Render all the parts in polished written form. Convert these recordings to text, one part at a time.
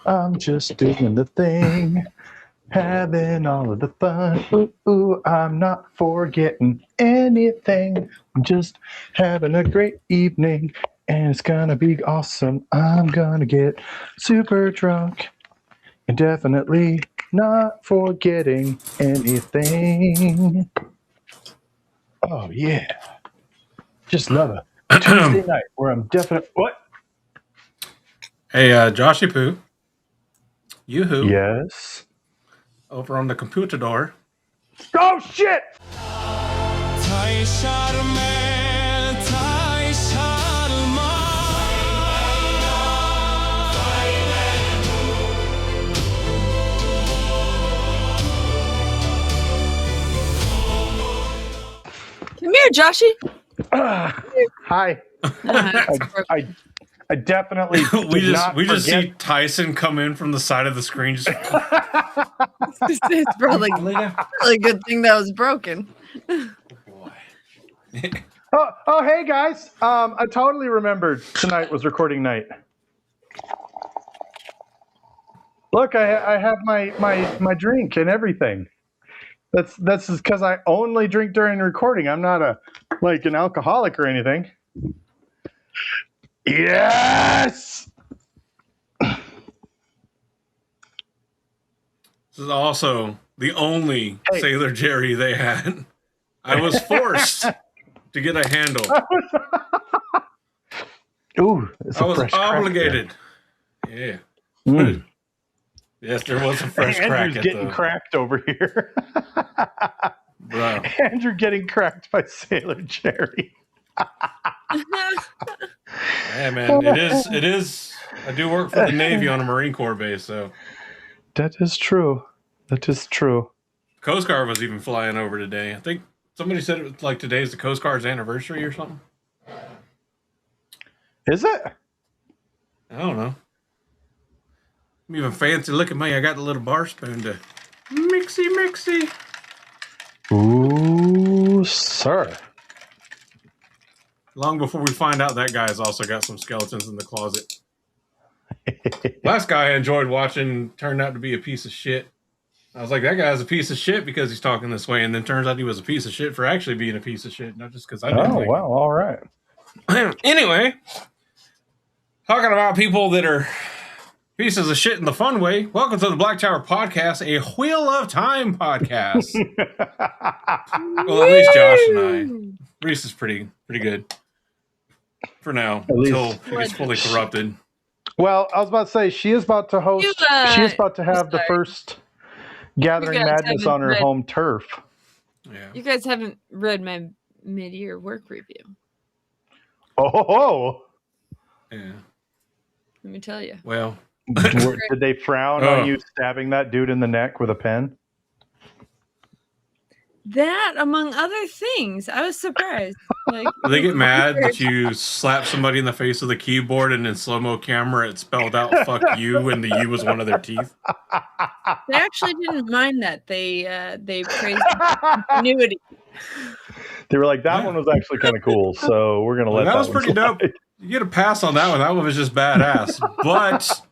I'm just doing the thing, having all of the fun. Ooh, ooh, I'm not forgetting anything. I'm just having a great evening, and it's gonna be awesome. I'm gonna get super drunk and definitely not forgetting anything. Oh, yeah. Just love a Tuesday night where I'm definitely. What? Hey, Joshy Poo. Yoo-hoo. Yes. Over on the computer door. Oh, shit! Come here, Joshy. Hi. I definitely we just see Tyson come in from the side of the screen. Just it's probably a good thing that was broken. Oh, hey guys! I totally remembered tonight was recording night. Look, I have my drink and everything. That's because I only drink during recording. I'm not an alcoholic or anything. Yes. This is also the only Sailor Jerry they had. I was forced to get a handle. Ooh, I was obligated. Yeah. Yes, there was a fresh Andrew's crack. Getting cracked over here. Bro. Andrew getting cracked by Sailor Jerry. Yeah, man, it is. I do work for the Navy on a Marine Corps base, so. That is true. Coast Guard was even flying over today. I think somebody said it was like today's the Coast Guard's anniversary or something. Is it? I don't know. I'm even fancy. Look at me. I got the little bar spoon to mixy. Ooh, sir. Long before we find out that guy's also got some skeletons in the closet. Last guy I enjoyed watching turned out to be a piece of shit. I was like, that guy's a piece of shit because he's talking this way, and then turns out he was a piece of shit for actually being a piece of shit, not just because I didn't like wow, all right. Anyway, talking about people that are pieces of shit in the fun way. Welcome to the Black Tower Podcast, a Wheel of Time podcast. Well, at least Josh and I. Reese is pretty good for now, until he gets fully corrupted. Well, I was about to say she is about to host. She is about to have the first Gathering Madness on her home turf. Yeah. You guys haven't read my mid-year work review. Oh. Yeah. Let me tell you. Well. Did they frown on you stabbing that dude in the neck with a pen? That, among other things, I was surprised. Like, they get mad that you slap somebody in the face with a keyboard and in slow-mo camera it spelled out "fuck you" and the U was one of their teeth. They actually didn't mind that. They praised the continuity. They were like, that one was actually kind of cool, so we're gonna let that. That was pretty dope. You get a pass on that one. That one was just badass. But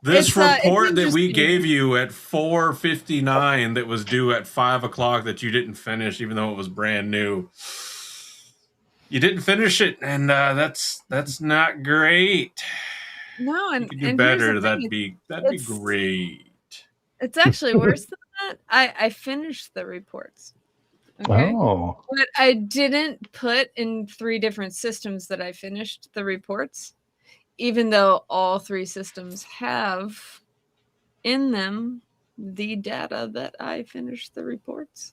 this report that we gave you at 4:59 that was due at 5 o'clock that you didn't finish, even though it was brand new. You didn't finish it, and that's not great. No, and you could do better. That'd be great. It's actually worse than that. I finished the reports. Okay. Oh. But I didn't put in 3 different systems that I finished the reports, even though all 3 systems have in them the data that I finished the reports.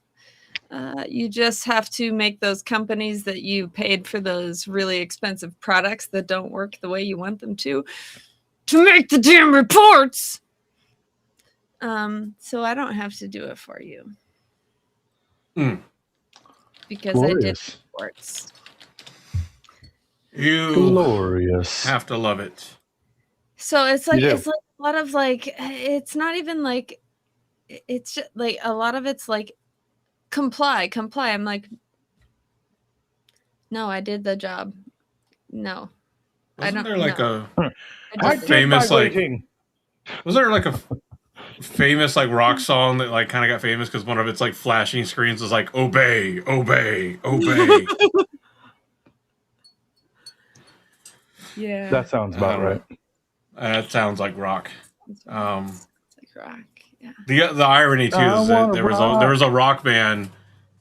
You just have to make those companies that you paid for those really expensive products that don't work the way you want them to make the damn reports. So I don't have to do it for you. Because glorious. I did reports. You have to love it. So it's like a lot of it's not even like it's just like a lot of it's like comply. I'm like, no, I did the job. No. Wasn't I don't there like know. a famous like Was there like a famous like rock song that like kind of got famous because one of its like flashing screens was like obey, obey, obey? Yeah. That sounds about right. That sounds like rock. It's like rock. Yeah. The irony too I is that wanna there rock. was a rock band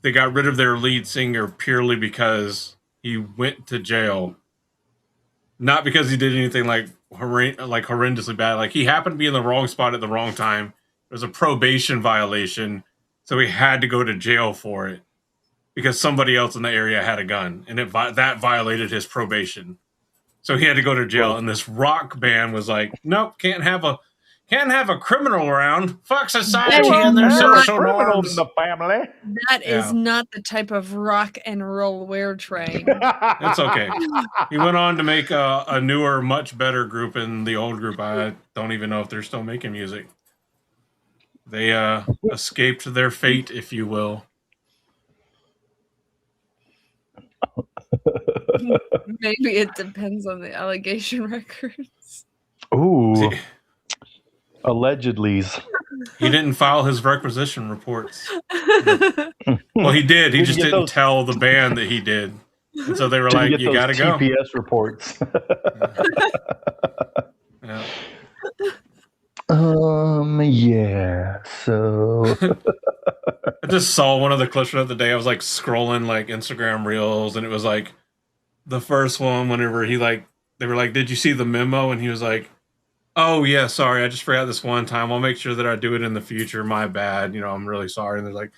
that got rid of their lead singer purely because he went to jail, not because he did anything like horrendously bad. Like he happened to be in the wrong spot at the wrong time. It was a probation violation, so he had to go to jail for it because somebody else in the area had a gun, and that violated his probation. So he had to go to jail, and this rock band was like, "Nope, can't have a criminal around. Fuck society and their social criminals norms." in the family. That is not the type of rock and roll we're trained. It's okay. He went on to make a newer, much better group than the old group. I don't even know if they're still making music. They escaped their fate, if you will. Maybe it depends on the allegation records. Ooh. Allegedly. He didn't file his requisition reports. Well, he did. He just didn't tell the band that he did. And so they were like, you gotta go. TPS reports. Yeah. Yeah. So I just saw one of the clips of the day. I was like scrolling like Instagram reels, and it was like the first one whenever they were like, did you see the memo? And he was like, oh yeah, sorry, I just forgot this one time. I'll make sure that I do it in the future. My bad. I'm really sorry. And they're like,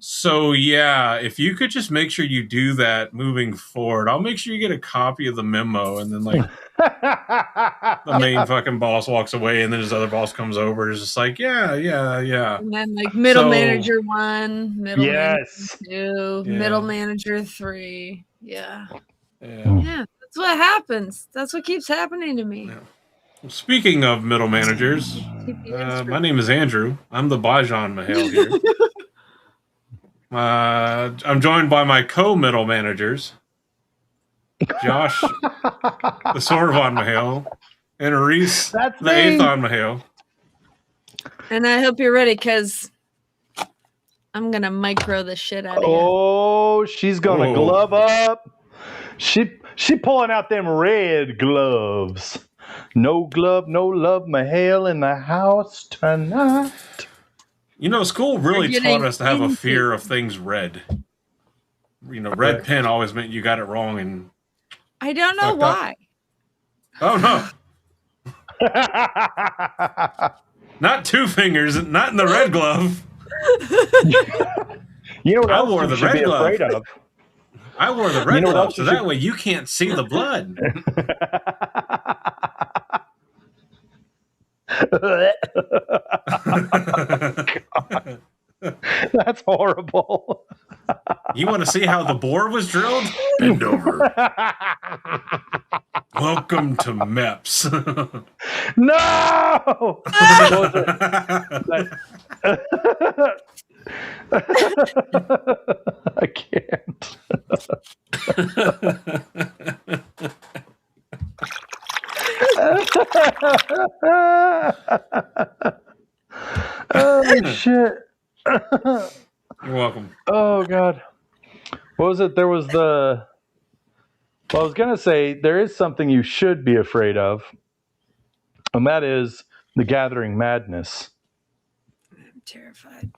so yeah, if you could just make sure you do that moving forward, I'll make sure you get a copy of the memo. And then like the main fucking boss walks away, and then his other boss comes over and is just like, yeah. And then like middle manager 1, middle manager 2, middle manager 3. Yeah. Yeah, that's what happens. That's what keeps happening to me. Yeah. Well, speaking of middle managers, my name is Andrew. I'm the Bajan Mahale here. I'm joined by my co-middle managers, Josh, the Sorvon Mahale, and Reese, the Athon Mahale. And I hope you're ready, because I'm going to micro the shit out of you. Oh, she's going to glove up. She pulling out them red gloves. No glove, no love, Mahale in the house tonight. School really taught us to have a fear of things red. Red pen always meant you got it wrong, and I don't know why. Oh no. Not 2 fingers, not in the red glove. You know what I wore the red glove. Afraid of? I wore the red glove, so that way you can't see the blood. That's horrible. You want to see how the bore was drilled? Bend over. Welcome to MEPS. No! I can't. Oh shit. You're welcome. Oh god. What was it? There was I was gonna say there is something you should be afraid of, and that is the gathering madness. I'm terrified.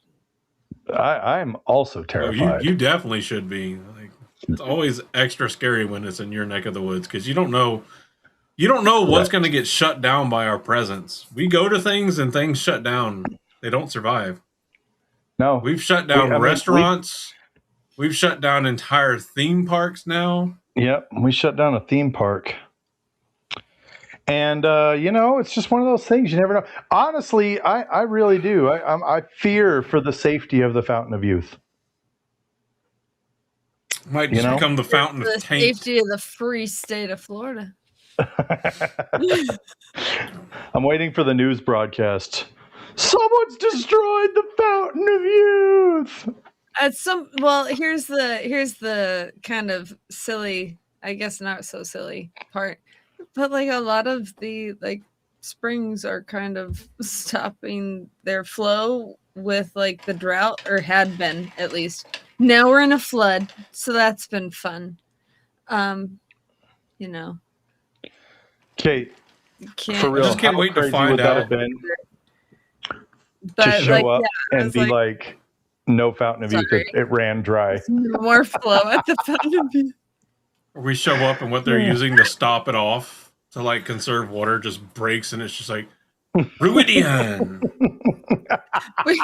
I'm also terrified. Oh, you definitely should be. Like, it's always extra scary when it's in your neck of the woods, because you don't know what's going to get shut down by our presence. We go to things and things shut down. They don't survive. No. We've shut down restaurants. We've shut down entire theme parks now. Yep, we shut down a theme park. And, it's just one of those things. You never know. Honestly, I really do. I fear for the safety of the Fountain of Youth. Might just become the Fountain of Taint. The safety of the free state of Florida. I'm waiting for the news broadcast. Someone's destroyed the Fountain of Youth. Here's the kind of silly, I guess not so silly part, but like a lot of the like springs are kind of stopping their flow with like the drought, or had been at least. Now we're in a flood, so that's been fun. You know, Kate, can't, for real, just can't how wait to crazy find would that out. have been to but show like, up yeah, I and was be like, no fountain of youth, Sorry. it ran dry. no more flow at the fountain of youth. Or we show up and what they're using to stop it off to like conserve water just breaks, and it's just like Ruidian. we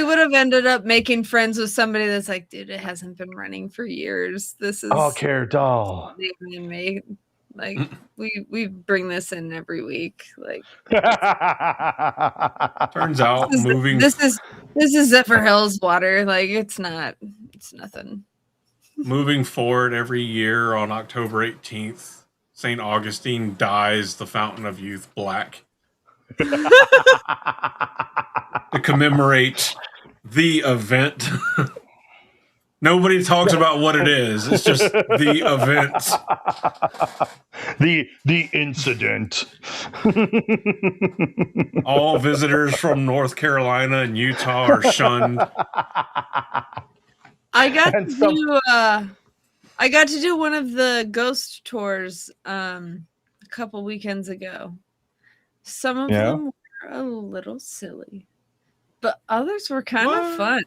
would have ended up making friends with somebody that's like, dude, it hasn't been running for years. This is Oh, care doll. made. Like we bring this in every week. Like Turns out this is Zephyrhill's water. Like it's nothing. Moving forward every year on October 18th, St. Augustine dyes the Fountain of Youth black to commemorate the event. Nobody talks about what it is. It's just the event. The incident. All visitors from North Carolina and Utah are shunned. I got to do one of the ghost tours a couple weekends ago. Some of them were a little silly, but others were kind of fun.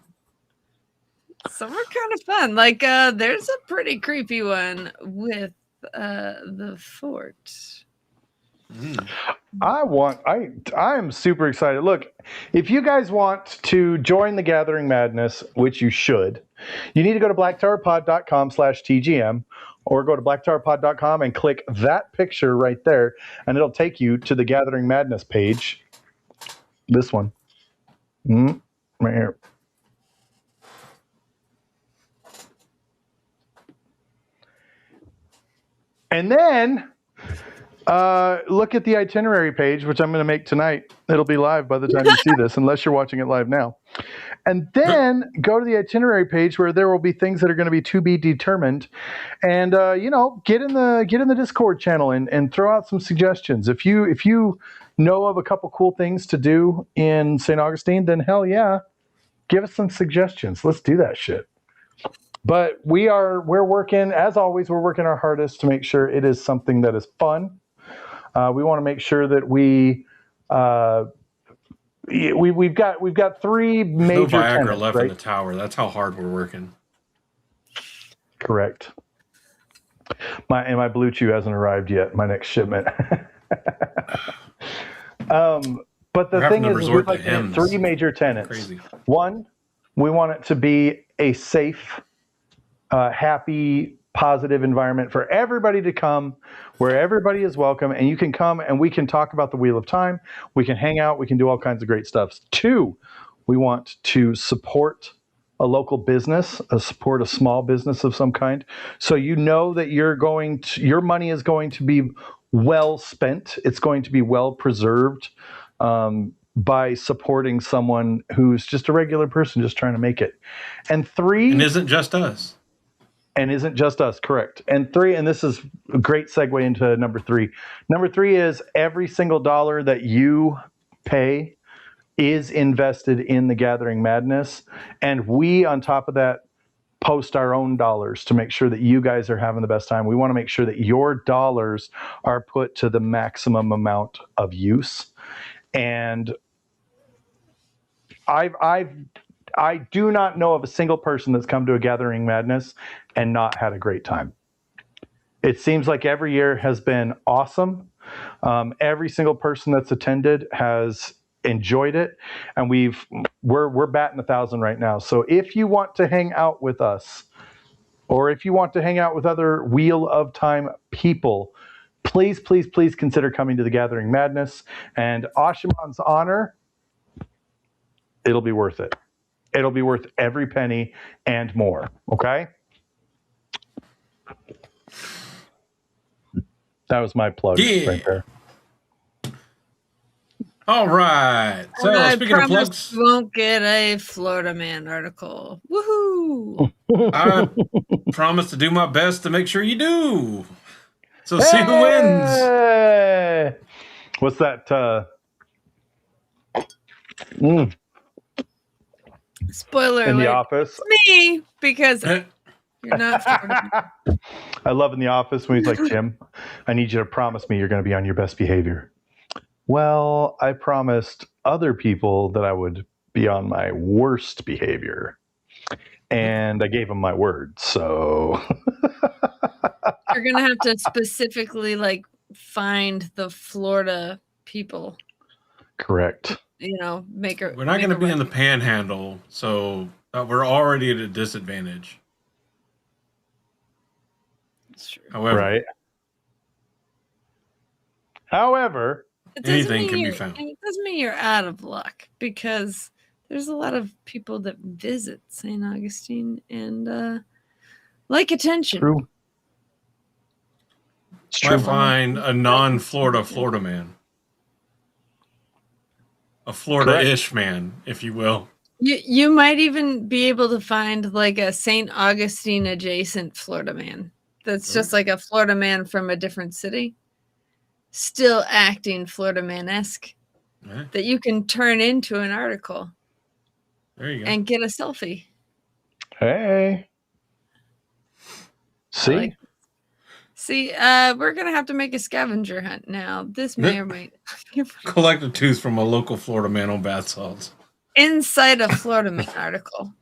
Some were kind of fun. Like there's a pretty creepy one with the fort. I'm super excited. Look, if you guys want to join the Gathering Madness, which you should, you need to go to blacktowerpod.com/TGM or go to blacktowerpod.com and click that picture right there, and it'll take you to the Gathering Madness page. This one. Right here. And then look at the itinerary page, which I'm going to make tonight. It'll be live by the time you see this, unless you're watching it live now. And then go to the itinerary page where there will be things that are going to be to be determined. And get in the Discord channel and throw out some suggestions. If you know of a couple cool things to do in St. Augustine, then hell yeah, give us some suggestions. Let's do that shit. But we're working, as always, we're working our hardest to make sure it is something that is fun. We want to make sure that we've got three major no Viagra tenants, left right? in the tower. That's how hard we're working. Correct. My Blue Chew hasn't arrived yet. My next shipment. But the thing is, we've like three major tenants. Crazy. One, we want it to be a safe, happy, positive environment for everybody to come, where everybody is welcome, and you can come and we can talk about the Wheel of Time. We can hang out. We can do all kinds of great stuff. Two, we want to support a local business, support a small business of some kind. So you know that your money is going to be well spent. It's going to be well preserved by supporting someone who's just a regular person just trying to make it. And three... And isn't just us. And isn't just us, correct. And three, and this is a great segue into number three. Number three is every single dollar that you pay is invested in the Gathering Madness. And we, on top of that, post our own dollars to make sure that you guys are having the best time. We want to make sure that your dollars are put to the maximum amount of use. And I do not know of a single person that's come to a Gathering Madness and not had a great time. It seems like every year has been awesome. Every single person that's attended has enjoyed it, and we're batting 1,000 right now. So if you want to hang out with us, or if you want to hang out with other Wheel of Time people, please, please, please consider coming to the Gathering Madness. And Ashimon's honor, it'll be worth it. It'll be worth every penny and more. Okay? That was my plug right there. All right. So speaking of plugs, you won't get a Florida Man article. Woohoo! I promise to do my best to make sure you do. So see who wins. What's that? Spoiler In alert. The Office. It's me, because you're not Florida. I love In The Office when he's like, Jim, I need you to promise me you're going to be on your best behavior. Well, I promised other people that I would be on my worst behavior. And I gave them my word. So You're going to have to specifically like find the Florida people. correct. You know, We're not going to be in the panhandle, so we're already at a disadvantage. That's true. However, Right. However, anything can be found. It doesn't mean you're out of luck, because there's a lot of people that visit St. Augustine and like attention. true. It's I true. find a non-Florida Florida man. A Florida-ish man, if you will. You might even be able to find like a St. Augustine adjacent Florida man. That's just like a Florida man from a different city, still acting Florida man-esque, that you can turn into an article. There you go. And get a selfie. Hey. See? See, we're going to have to make a scavenger hunt now. This may or may collect a tooth from a local Florida man on bath salts. Inside a Florida man article.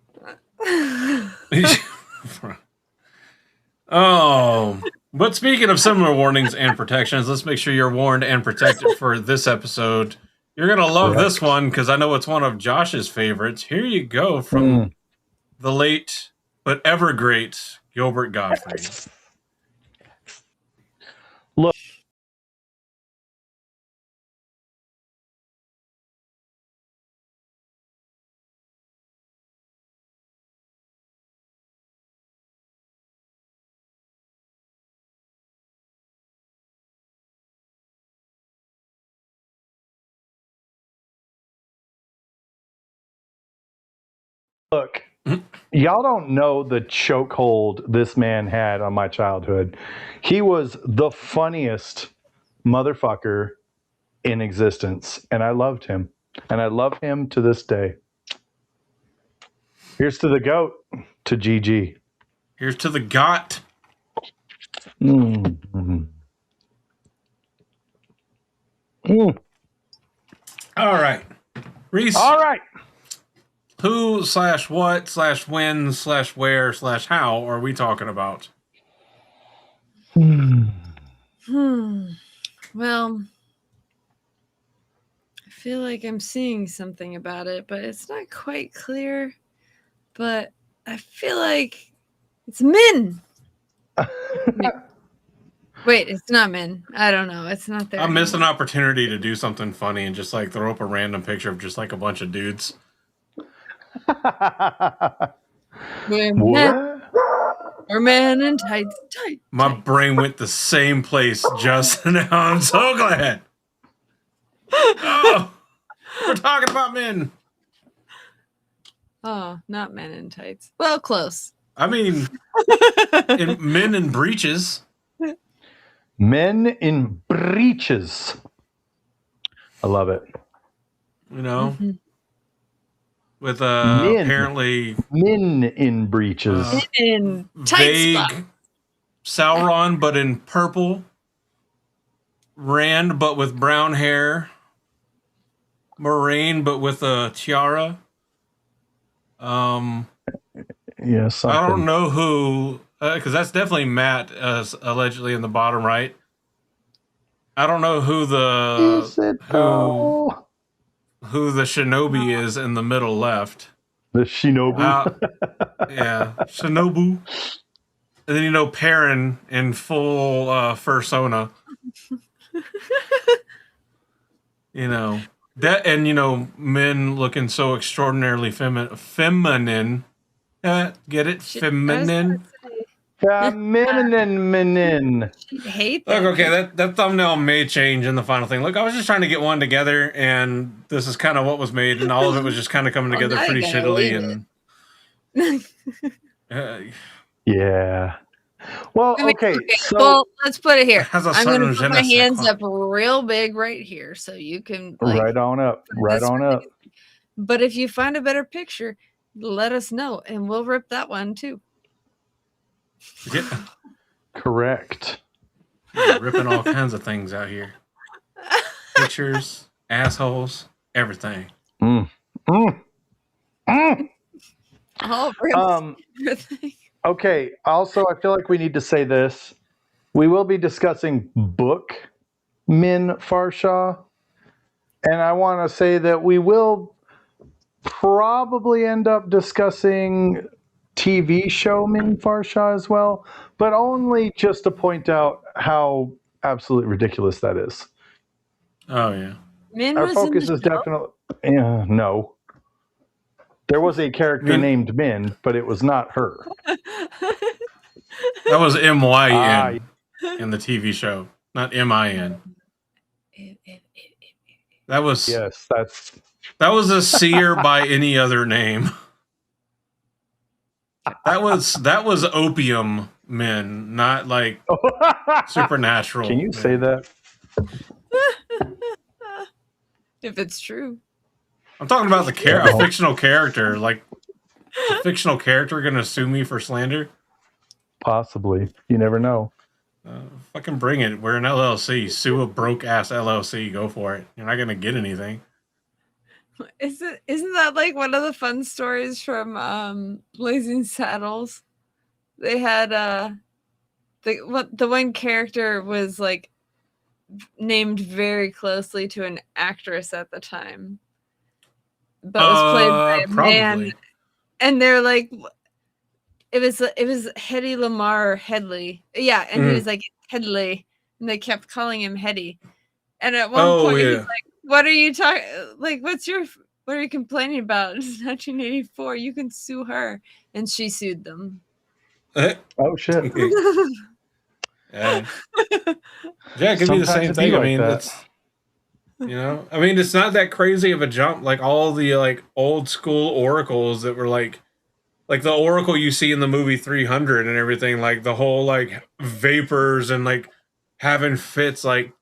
Oh, but speaking of similar warnings and protections, let's make sure you're warned and protected for this episode. You're going to love this one because I know it's one of Josh's favorites. Here you go from the late but ever great Gilbert Gottfried. Look. Look, y'all don't know the chokehold this man had on my childhood. He was the funniest motherfucker in existence, and I loved him. And I love him to this day. Here's to the GOAT, to GG. Here's to the GOT. All right. Reese. All right. Who/what/when/where/how are we talking about? Well, I feel like I'm seeing something about it, but it's not quite clear. But I feel like it's Min. Wait, it's not Min. I don't know. It's not there. I missed an opportunity to do something funny and just like throw up a random picture of just like a bunch of dudes. We're men in tights. My brain went the same place just now. I'm so glad. Oh, we're talking about men. Oh, not men in tights. Well, close. I mean, men in breeches. Men in breeches. I love it. You know, with apparently men in breeches. In tight vague spot. Sauron, but in purple. Rand, but with brown hair. Moraine, but with a tiara. Yes, I don't know who, because that's definitely Matt, allegedly in the bottom right. I don't know who the who the shinobi is in the middle left. The shinobu. Yeah, shinobu. And then Perrin in full fursona. That, and men looking so extraordinarily feminine. Get it? Feminine. Feminine. Hate that. Look, okay, that thumbnail may change in the final thing. Look, I was just trying to get one together, and this is kind of what was made, and all of it was just kind of coming together pretty shittily. And yeah. Well, I mean, okay, so well, let's put it here. Has a I'm going to certain put my je ne sais hands quoi. up real big right here so you can like right on up, put right this on right up. there. But if you find a better picture, let us know and we'll rip that one too. Yeah. Correct. You're ripping all kinds of things out here. Pictures, assholes, everything. Mm. Mm. Mm. All rip everything. Okay, also, I feel like we need to say this. We will be discussing book Min Farshaw. And I want to say that we will probably end up discussing TV show Min Farshaw as well, but only just to point out how absolutely ridiculous that is. Oh, yeah. Min Our was in focus the is show? definitely no. There was a character named Min, but it was not her. That was M-Y-N in the TV show, not M-I-N. That was Yes, that's that was a seer by any other name. That was opium men, not like supernatural. Can you say that? If it's true. I'm talking about a fictional character. Like, a fictional character going to sue me for slander? Possibly. You never know. Fucking bring it. We're an LLC. Sue a broke ass LLC. Go for it. You're not going to get anything. Isn't that like one of the fun stories from Blazing Saddles? They had the one character was like named very closely to an actress at the time, but was played by a man, and they're like, it was Hedy Lamar or Headley, yeah, and he was like Headley, and they kept calling him Hedy, and at one point he's like, "What are you talking? Like, what are you complaining about? It's 1984. You can sue her," and she sued them. Oh shit. Yeah, it could be the same thing. I mean, it's, I mean, it's not that crazy of a jump. Like all the like old school oracles that were like the oracle you see in the movie 300 and everything, like the whole like vapors and like having fits, like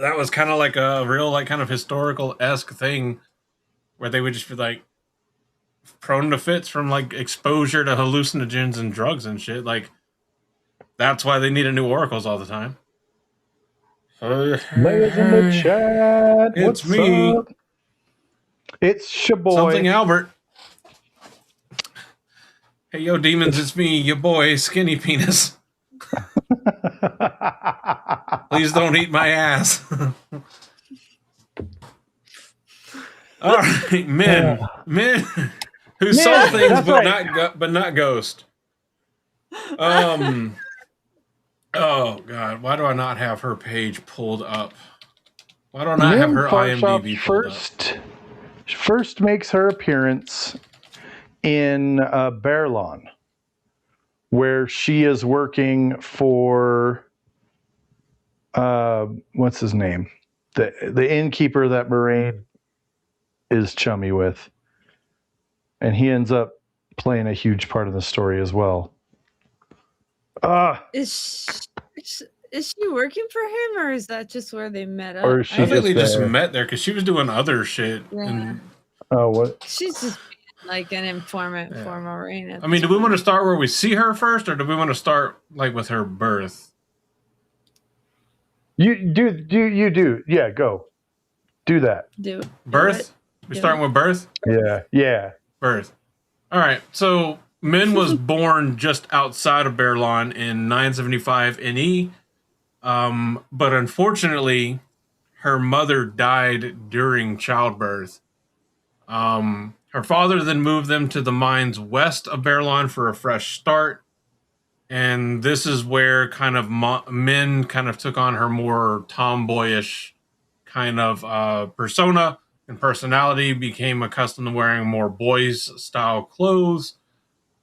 that was kind of like a real like kind of historical-esque thing where they would just be like prone to fits from like exposure to hallucinogens and drugs and shit. Like that's why they needed new oracles all the time. Layers in the chat. It's What's me. up? It's Shaboy. Something Albert. Hey, yo, demons, it's me, your boy, Skinny Penis. Please don't eat my ass. All right, men who saw things but not ghost. Oh god, why do I not have her page pulled up? Why do I not have her IMDb pulled up? First makes her appearance in Bearlawn, where she is working for what's his name, the innkeeper that Moraine is chummy with, and he ends up playing a huge part of the story as well. Is she working for him, or is that just where they met up? Or I think they just met there because she was doing other shit. Yeah. And what? She's just like an informant for Moraine. I mean, do we want to start where we see her first, or do we want to start like with her birth? You do. Yeah, go. Do that. Do birth? We starting with birth? Yeah. Birth. All right. So Min was born just outside of Bearlawn in 975 NE. But unfortunately, her mother died during childbirth. Her father then moved them to the mines west of Bearlawn for a fresh start. And this is where kind of Min kind of took on her more tomboyish kind of persona and personality, became accustomed to wearing more boys style clothes.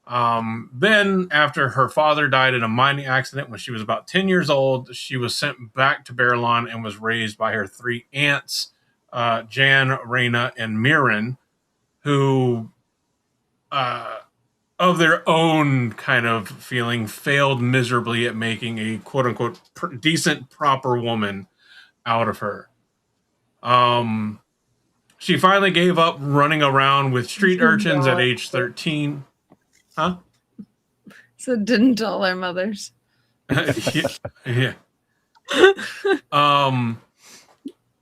Then after her father died in a mining accident when she was about 10 years old, she was sent back to Bearlawn and was raised by her three aunts, Jan, Reyna, and Mirren, who of their own kind of feeling, failed miserably at making a quote-unquote decent, proper woman out of her. She finally gave up running around with street urchins at age 13. Huh? So didn't all our mothers. Yeah.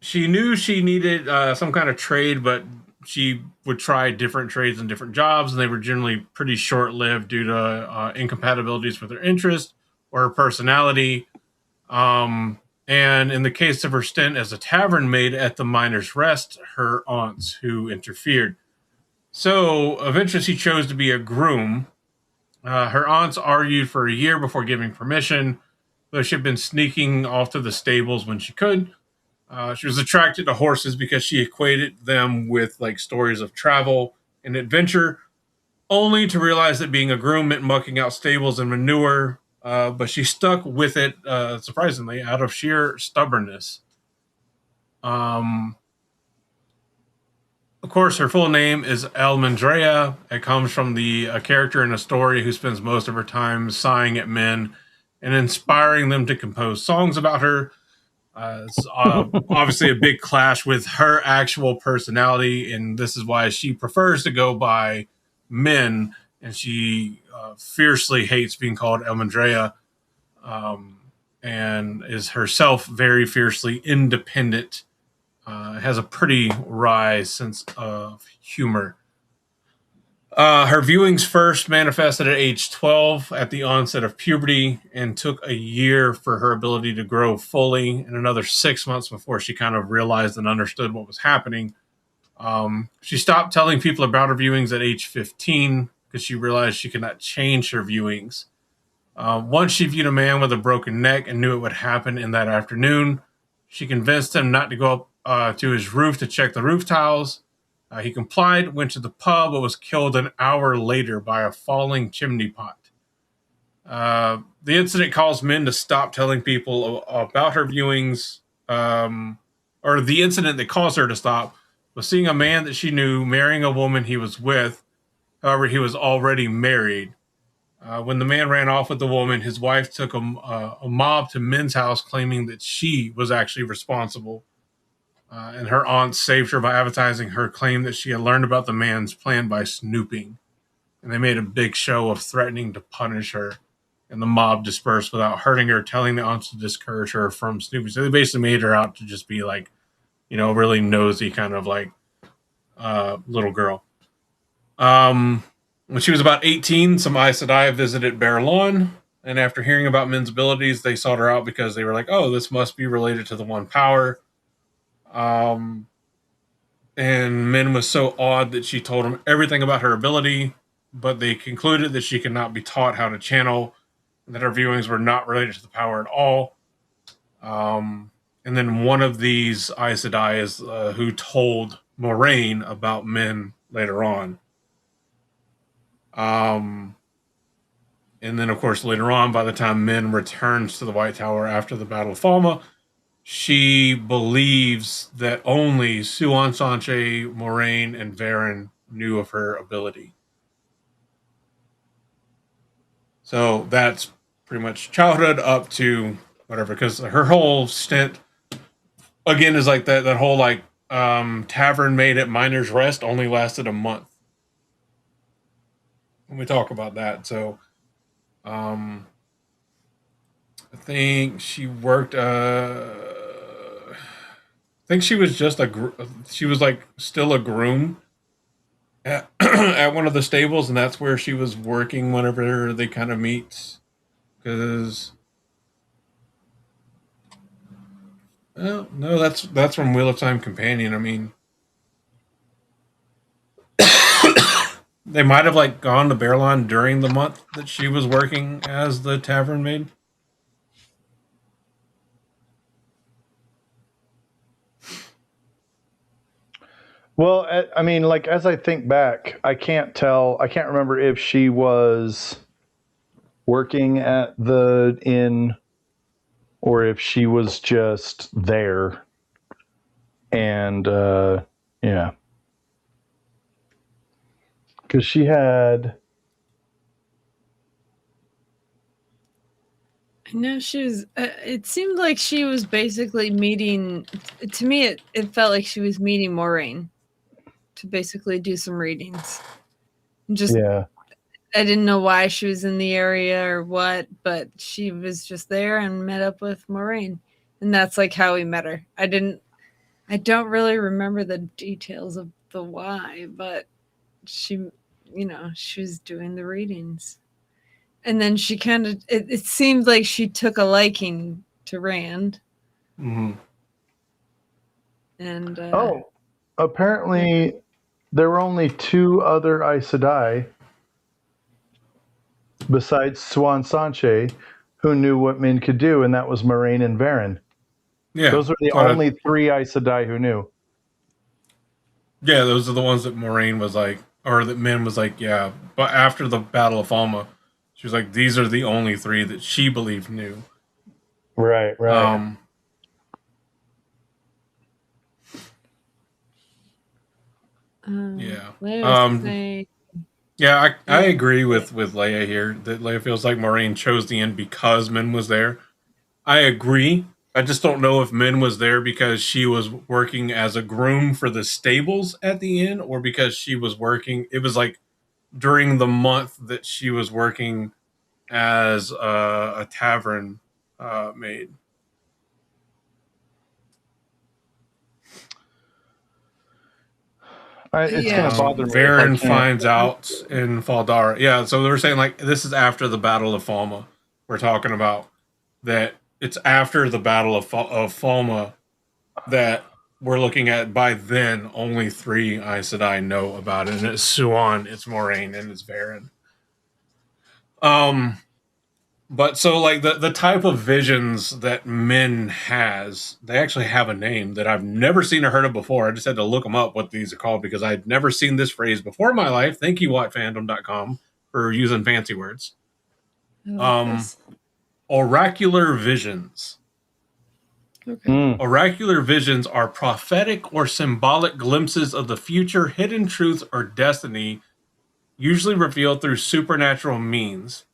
She knew she needed some kind of trade, but she would try different trades and different jobs, and they were generally pretty short-lived due to incompatibilities with her interest or her personality. And in the case of her stint as a tavern maid at the Miner's Rest, her aunts who interfered. So eventually she chose to be a groom. Her aunts argued for a year before giving permission, though she had been sneaking off to the stables when she could. She was attracted to horses because she equated them with like stories of travel and adventure, only to realize that being a groom meant mucking out stables and manure. But she stuck with it, surprisingly, out of sheer stubbornness. Of course, her full name is Elmindraida. It comes from a character in a story who spends most of her time sighing at men and inspiring them to compose songs about her. It's obviously a big clash with her actual personality, and this is why she prefers to go by men, and she fiercely hates being called Elmindraida, and is herself very fiercely independent. Has a pretty wry sense of humor. Her viewings first manifested at age 12 at the onset of puberty and took a year for her ability to grow fully and another 6 months before she kind of realized and understood what was happening. She stopped telling people about her viewings at age 15 because she realized she could not change her viewings. Once she viewed a man with a broken neck and knew it would happen in that afternoon, she convinced him not to go up to his roof to check the roof tiles. He complied, went to the pub, but was killed an hour later by a falling chimney pot. The incident caused men to stop telling people about her viewings, or the incident that caused her to stop was seeing a man that she knew marrying a woman he was with. However, he was already married. When the man ran off with the woman, his wife took a mob to men's house claiming that she was actually responsible. And her aunt saved her by advertising her claim that she had learned about the man's plan by snooping. And they made a big show of threatening to punish her. And the mob dispersed without hurting her, telling the aunts to discourage her from snooping. So they basically made her out to just be like, really nosy kind of like little girl. When she was about 18, some Aes Sedai visited Bear Lawn. And after hearing about men's abilities, they sought her out because they were like, oh, this must be related to the One Power. And Min was so awed that she told him everything about her ability, but they concluded that she could not be taught how to channel, and that her viewings were not related to the power at all. And then one of these Aes Sedai is who told Moraine about Min later on. And then, of course, later on, by the time Min returns to the White Tower after the Battle of Falma, she believes that only Siuan Sanche, Moraine, and Varen knew of her ability. So that's pretty much childhood up to whatever, because her whole stint, again, is like that whole like tavern maid at Miner's Rest only lasted a month. When we talk about that, so I think she worked. I think she was just she was like still a groom at, at one of the stables, and that's where she was working whenever they kind of meet. Because, well, no, that's from Wheel of Time Companion. I mean, they might have like gone to Bearlawn during the month that she was working as the tavern maid. Well, I mean, like, as I think back, I can't remember if she was working at the inn or if she was just there. And, yeah. Because she had, I know she was. It seemed like she was basically meeting. To me, it felt like she was meeting Maureen to basically do some readings. Just Yeah. I didn't know why she was in the area or what, but she was just there and met up with Maureen, and that's like how we met her. I don't really remember the details of the why, but she, she was doing the readings. And then she kind of, it seemed like she took a liking to Rand. Mm-hmm. And, apparently there were only 2 other Aes Sedai besides Swan Sanche who knew what Min could do, and that was Moraine and Varen. Yeah. Those are the only 3 Aes Sedai who knew. Yeah, those are the ones that Moraine was like, or that Min was like, yeah. But after the Battle of Falma, she was like, these are the only 3 that she believed knew. Right. Yeah. Yeah, I agree with Leia here that Leia feels like Moraine chose the inn because Min was there. I agree. I just don't know if Min was there because she was working as a groom for the stables at the inn, or because she was working. It was like during the month that she was working as a tavern maid. It's gonna bother me. Varen finds out in Faldara. Yeah, so they were saying like this is after the Battle of Falma. We're talking about that. It's after the Battle of Falma that we're looking at. By then, only 3 Aes Sedai know about it, and it's Suan, it's Moraine, and it's Varen. But so like the type of visions that Min has, they actually have a name that I've never seen or heard of before. I just had to look them up what these are called because I'd never seen this phrase before in my life. Thank you, WhatFandom.com, for using fancy words. Oracular visions. Okay. Oracular visions are prophetic or symbolic glimpses of the future, hidden truths, or destiny, usually revealed through supernatural means.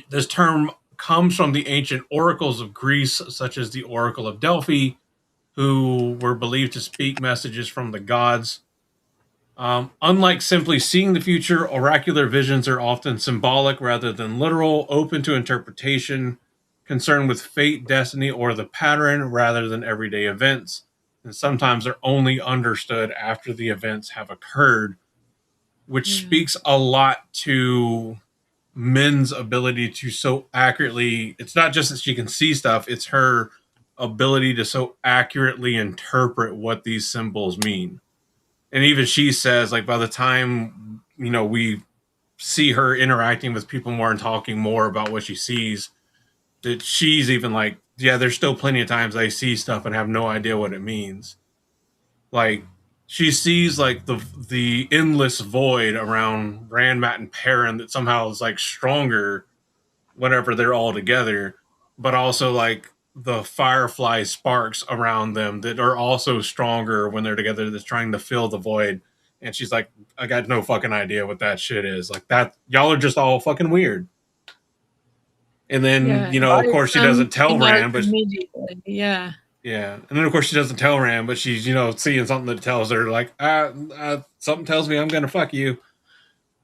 This term comes from the ancient oracles of Greece, such as the Oracle of Delphi, who were believed to speak messages from the gods. Unlike simply seeing the future, oracular visions are often symbolic rather than literal, open to interpretation, concerned with fate, destiny, or the pattern rather than everyday events. And sometimes they're only understood after the events have occurred, which speaks a lot to Min's ability to so accurately, it's not just that she can see stuff, it's her ability to so accurately interpret what these symbols mean. And even she says, like, by the time, we see her interacting with people more and talking more about what she sees, that she's even like, yeah, there's still plenty of times I see stuff and have no idea what it means. Like, she sees like the endless void around Rand, Mat, and Perrin that somehow is like stronger whenever they're all together, but also like the firefly sparks around them that are also stronger when they're together, that's trying to fill the void. And she's like, I got no fucking idea what that shit is. Like, that, y'all are just all fucking weird. And then, of course she doesn't tell Rand, but yeah. Yeah. And then, of course, she doesn't tell Rand, but she's, seeing something that tells her, like, something tells me I'm going to fuck you.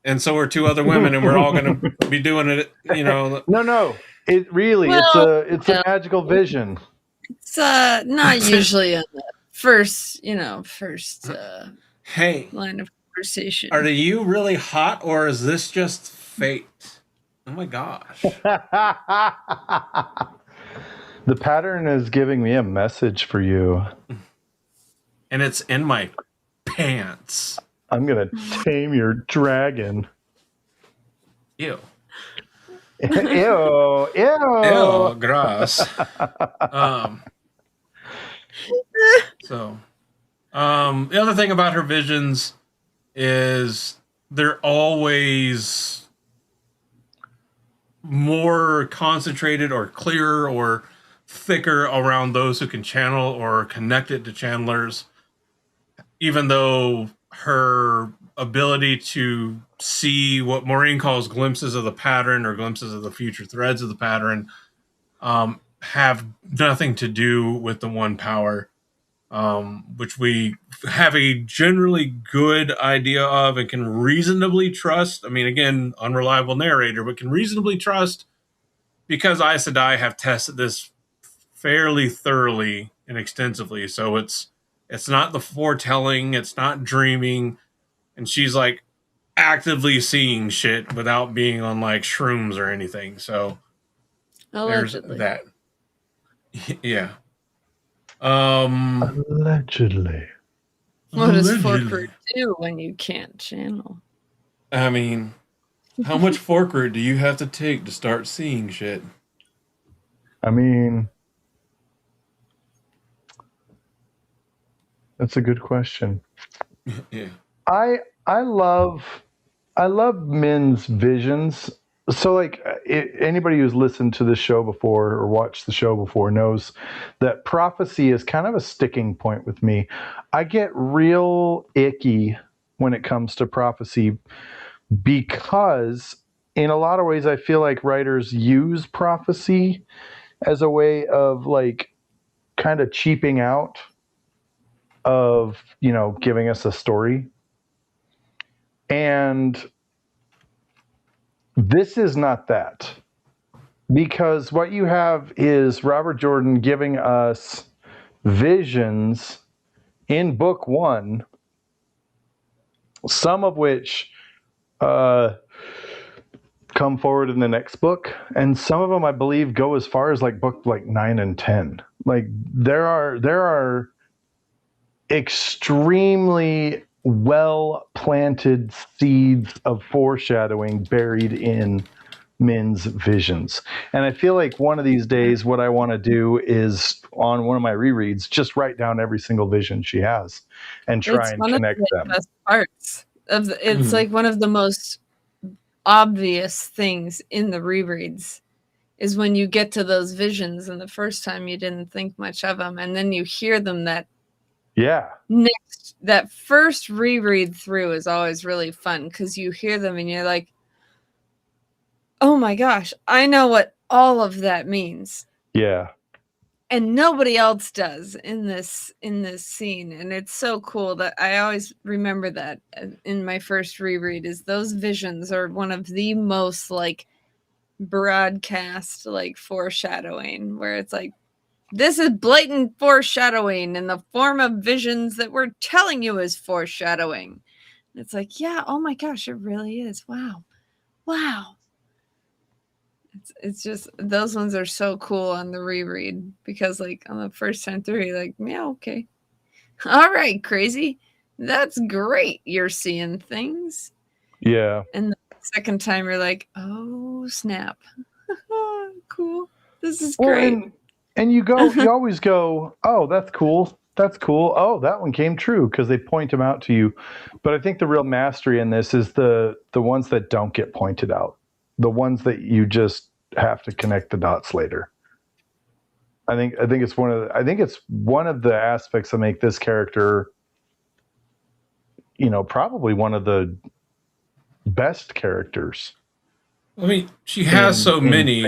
And so are 2 other women, and we're all going to be doing it, No. It really, it's a magical vision. It's not usually on the first hey, line of conversation. Are you really hot, or is this just fate? Oh, my gosh. The pattern is giving me a message for you. And it's in my pants. I'm going to tame your dragon. Ew. Ew. Ew, gross. The other thing about her visions is they're always more concentrated or clearer or thicker around those who can channel or connect it to channelers, even though her ability to see what Maureen calls glimpses of the pattern or glimpses of the future threads of the pattern have nothing to do with the one power, which we have a generally good idea of and can reasonably trust. I mean, again, unreliable narrator, but can reasonably trust because Aes Sedai have tested this fairly thoroughly and extensively. So it's not the foretelling, it's not dreaming, and she's like actively seeing shit without being on like shrooms or anything. So Allegedly. there's that. Yeah. Allegedly. What does Forkroot do when you can't channel? I mean, how much Forkroot do you have to take to start seeing shit? I mean, that's a good question. Yeah. I love Min's visions. So, like, anybody who's listened to the show before or watched the show before knows that prophecy is kind of a sticking point with me. I get real icky when it comes to prophecy because, in a lot of ways, I feel like writers use prophecy as a way of, like, kind of cheaping out of, giving us a story. And this is not that. Because what you have is Robert Jordan giving us visions in book one, some of which come forward in the next book, and some of them I believe go as far as like book like 9 and 10. Like there are extremely well planted seeds of foreshadowing buried in Min's visions. And I feel like one of these days what I want to do is on one of my rereads just write down every single vision she has and try and connect them. Best parts of it's like one of the most obvious things in the rereads is when you get to those visions and the first time you didn't think much of them and then you hear them that first reread through is always really fun because you hear them and you're like, oh my gosh, I know what all of that means. Yeah. And nobody else does in this scene. And it's so cool that I always remember that in my first reread is those visions are one of the most like broadcast like foreshadowing where it's like, this is blatant foreshadowing in the form of visions that we're telling you is foreshadowing. And it's like, yeah, oh my gosh, it really is. Wow. It's just those ones are so cool on the reread because like on the first time through you're like, yeah, okay, all right, crazy, that's great, you're seeing things. Yeah. And the second time you're like, oh snap. Cool, this is great. And you always go, oh, that's cool, oh, that one came true because they point them out to you. But I think the real mastery in this is the ones that don't get pointed out, the ones that you just have to connect the dots later. I think it's one of the aspects that make this character, probably one of the best characters. I mean, she has so many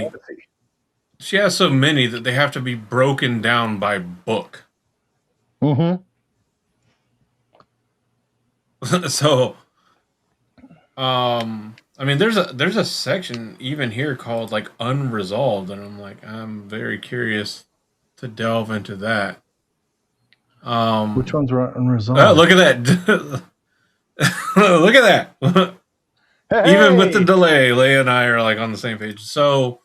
that they have to be broken down by book. Mm-hmm. So, I mean, there's a section even here called like unresolved, and I'm very curious to delve into that. Which ones are unresolved? Look at that! Look at that! Hey! Even with the delay, Leia and I are like on the same page. So,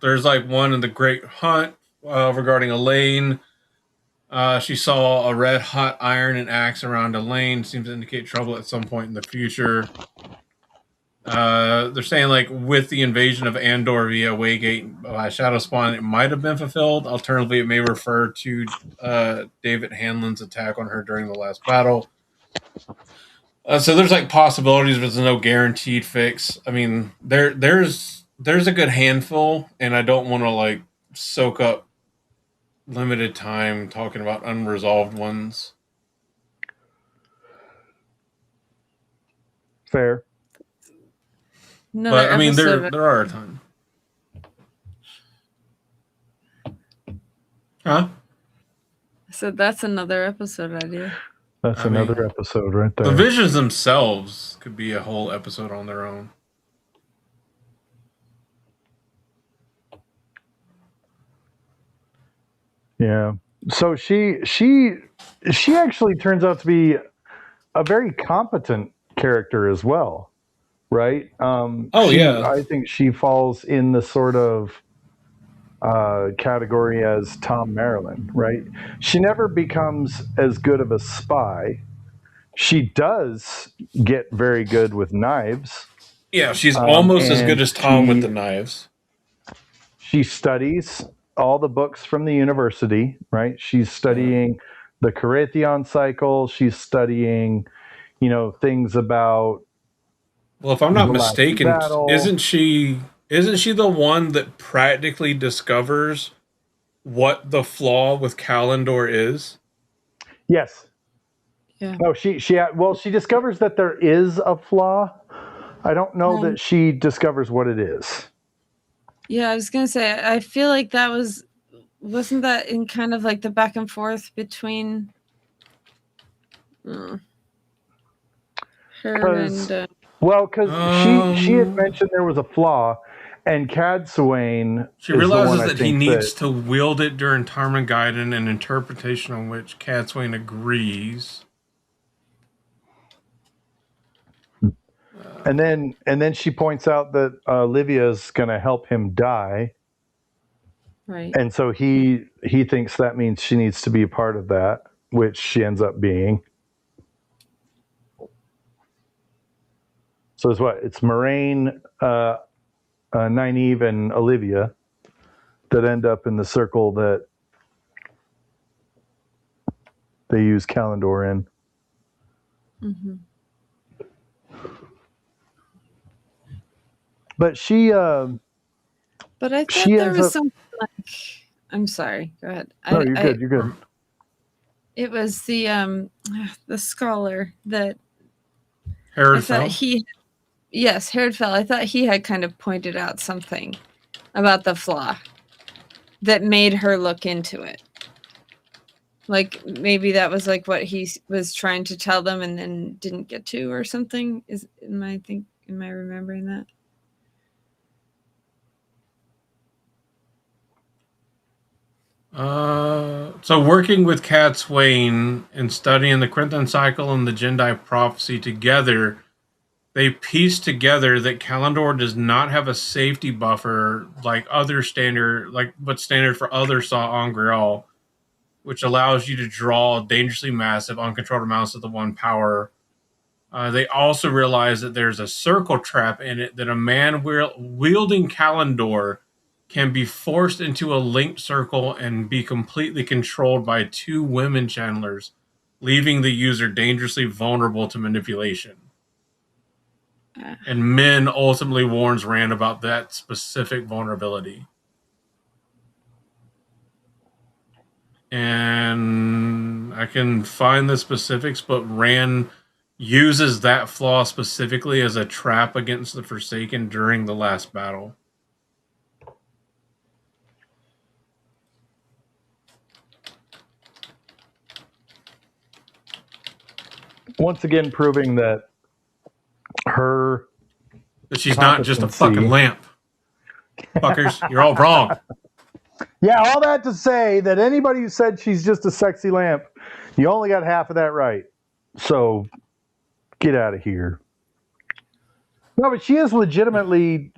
there's like one in the Great Hunt regarding Elaine. She saw a red hot iron and axe around Elaine. Seems to indicate trouble at some point in the future. They're saying like with the invasion of Andor via Waygate by Shadow Spawn, it might have been fulfilled. Alternatively, it may refer to David Hanlon's attack on her during the last battle. So there's like possibilities, but there's no guaranteed fix. I mean, there's a good handful, and I don't want to like soak up limited time talking about unresolved ones. Fair. Another But I mean, episode. there are a ton. Huh? So that's another episode idea. That's I mean, another episode right the there. visions themselves could be a whole episode on their own. Yeah. So she actually turns out to be a very competent character as well, right? Oh, yeah. I think she falls in the sort of category as Tom Maryland, right? She never becomes as good of a spy. She does get very good with knives. Yeah, she's almost as and good as Tom with the knives. She studies all the books from the university, right? She's studying the Carathion cycle. She's studying, things about Well, if I'm the not last mistaken, battle. isn't she the one that practically discovers what the flaw with Kalendor is? Yes. Yeah. No, she discovers that there is a flaw. I don't know that she discovers what it is. Yeah, I was gonna say, I feel like wasn't that in kind of like the back and forth between her and Because she had mentioned there was a flaw, and Cadsuane She is the one realizes I that he think needs to wield it during Tarmogoyf, an interpretation on which Cadsuane agrees. And then she points out that Livia's going to help him die. right. And so he thinks that means she needs to be a part of that, which she ends up being. So it's what? It's Moraine, Nynaeve, and Olivia that end up in the circle that they use Kalendor in. Mm-hmm. But she... But I thought she there ends was up... something like... I'm sorry. Go ahead. No, you're good. You're good. It was the scholar that Herod I thought Fell? Yes, Herod Fell. I thought he had kind of pointed out something about the flaw that made her look into it. Like maybe that was like what he was trying to tell them and then didn't get to or something. Am I remembering that? So working with Cadsuane and studying the Crinton cycle and the Jedi prophecy together, they piece together that Kalendor does not have a safety buffer like what's standard for other Saw Angreal, which allows you to draw dangerously massive, uncontrolled amounts of the one power. They also realize that there's a circle trap in it that a man wielding Kalendor can be forced into a linked circle and be completely controlled by two women channelers, leaving the user dangerously vulnerable to manipulation. And Min ultimately warns Rand about that specific vulnerability. And I can find the specifics, but Rand uses that flaw specifically as a trap against the Forsaken during the last battle. Once again, proving that she's not just a fucking lamp. Fuckers, you're all wrong. Yeah, all that to say that anybody who said she's just a sexy lamp, you only got half of that right. So get out of here. No, but she is legitimately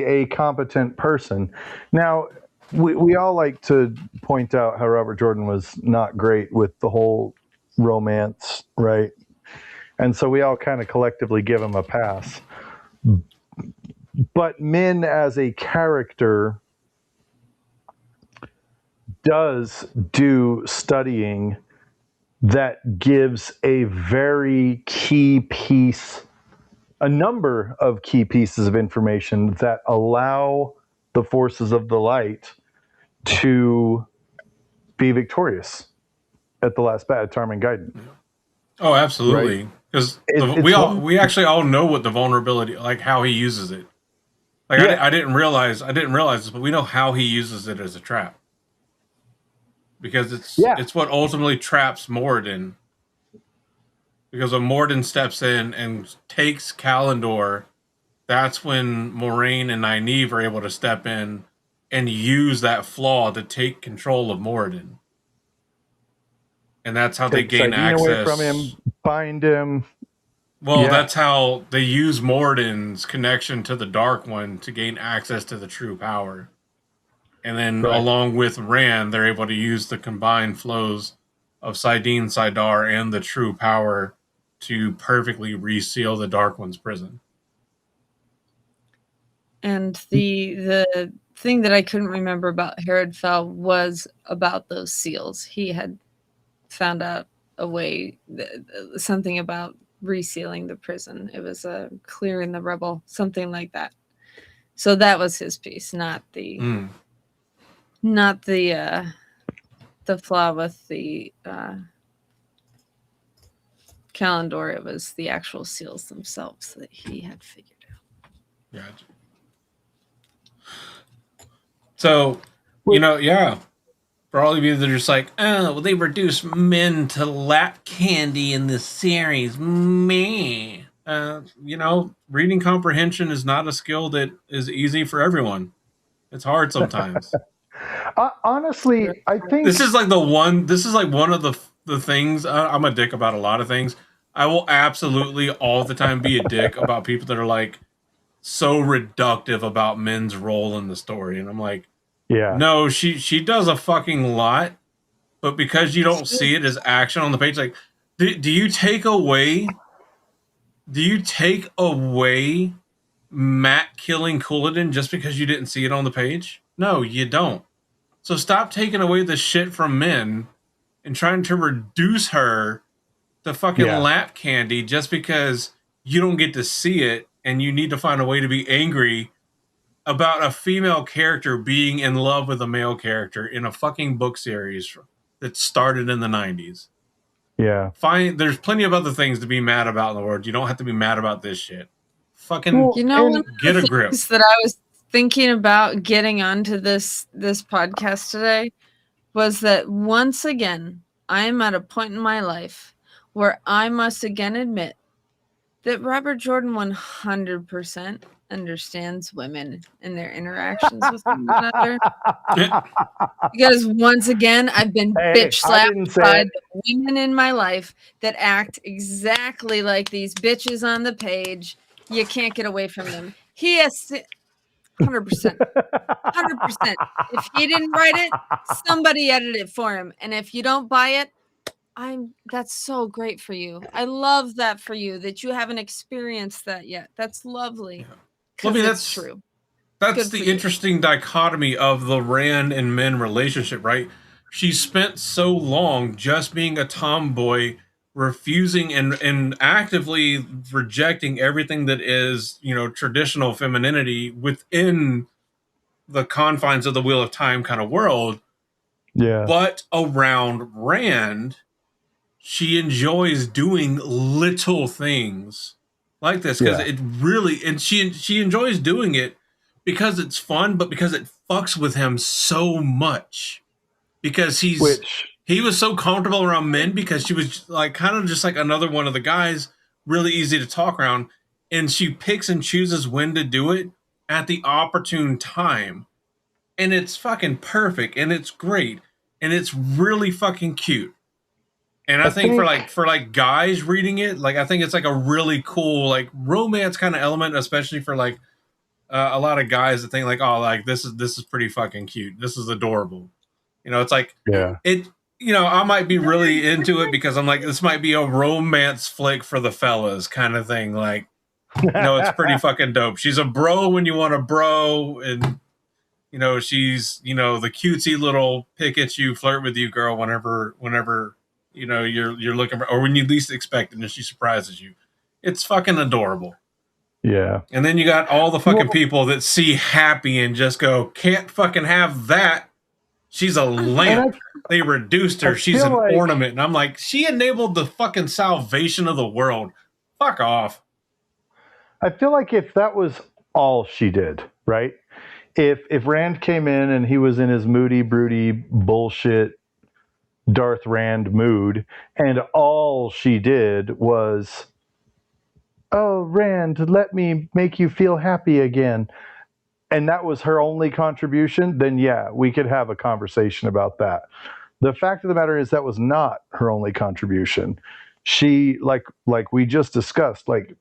a competent person. Now, we all like to point out how Robert Jordan was not great with the whole romance, right? And so we all kind of collectively give him a pass. But Min as a character does do studying that gives a very key piece, a number of key pieces of information that allow the forces of the light to be victorious at the last battle, Tarmogoyf. Oh, absolutely. Because we actually all know what the vulnerability, like how he uses it. Like I didn't realize this, but we know how he uses it as a trap. Because it's what ultimately traps Moradin. Because when Moradin steps in and takes Kalendor, that's when Moraine and Nynaeve are able to step in and use that flaw to take control of Moradin. And that's how they gain access away from him, bind him. Well, that's how they use Moradin's connection to the Dark One to gain access to the true power. And then along with Rand, they're able to use the combined flows of Saidin, Saidar, and the true power to perfectly reseal the Dark One's prison. And the thing that I couldn't remember about Herod Fell was about those seals. He had found out a way, something about resealing the prison. It was clearing the rebel, something like that. So that was his piece, not the flaw with the Kalendor. It was the actual seals themselves that he had figured out. Gotcha. So, for all of you that are just like, oh, they reduced men to lap candy in this series. Me. Reading comprehension is not a skill that is easy for everyone. It's hard sometimes. Honestly, I think this is like one of the things. I'm a dick about a lot of things. I will absolutely all the time be a dick about people that are like so reductive about men's role in the story. And I'm like, no, she does a fucking lot, but because you don't see it as action on the page, like, do you take away Matt killing Couladin just because you didn't see it on the page? No, you don't. So stop taking away the shit from men and trying to reduce her to fucking lap candy just because you don't get to see it and you need to find a way to be angry about a female character being in love with a male character in a fucking book series that started in the 90s. Yeah. Fine, there's plenty of other things to be mad about in the world. You don't have to be mad about this shit. Fucking get a grip. That I was thinking about getting onto this podcast today was that once again, I am at a point in my life where I must again admit that Robert Jordan 100% understands women and their interactions with one another. Because once again, I've been bitch slapped by the women in my life that act exactly like these bitches on the page. You can't get away from them. He has 100%. 100%. If he didn't write it, somebody edited it for him. And if you don't buy it, that's so great for you. I love that for you, that you haven't experienced that yet. That's lovely. Yeah. Well, I mean, that's true. That's the interesting dichotomy of the Rand and men relationship, right? She spent so long just being a tomboy, refusing and actively rejecting everything that is, traditional femininity within the confines of the Wheel of Time kind of world. Yeah. But around Rand, she enjoys doing little things like this because it really, and she enjoys doing it because it's fun, but because it fucks with him so much because he was so comfortable around men because she was like kind of just like another one of the guys, really easy to talk around, and she picks and chooses when to do it at the opportune time, and it's fucking perfect, and it's great, and it's really fucking cute. And I think for guys reading it, like I think it's like a really cool like romance kind of element, especially for like a lot of guys that think like, oh, like this is pretty fucking cute. This is adorable. It's like I might be really into it because I'm like, this might be a romance flick for the fellas kind of thing. Like, it's pretty fucking dope. She's a bro when you want a bro, and she's the cutesy little pick at you, flirt with you girl whenever you're looking for, or when you least expect it and she surprises you. It's fucking adorable. Yeah. And then you got all the fucking people that see Happy and just go, can't fucking have that. She's a lamp. They reduced her. She's an ornament. And I'm like, she enabled the fucking salvation of the world. Fuck off. I feel like if that was all she did, right? If Rand came in and he was in his moody, broody, bullshit Darth Rand mood, and all she did was, "Oh, Rand, let me make you feel happy again," and that was her only contribution, then yeah, we could have a conversation about that. The fact of the matter is that was not her only contribution. She, like we just discussed, like,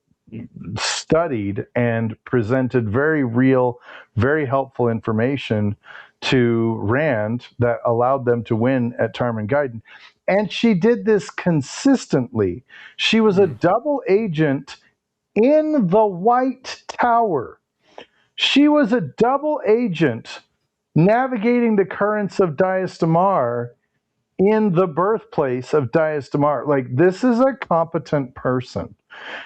studied and presented very real, very helpful information to Rand that allowed them to win at Tarmangaiden. And she did this consistently. She was a double agent in the White Tower. She was a double agent navigating the currents of Dias Damar in the birthplace of Dias Damar. Like, this is a competent person.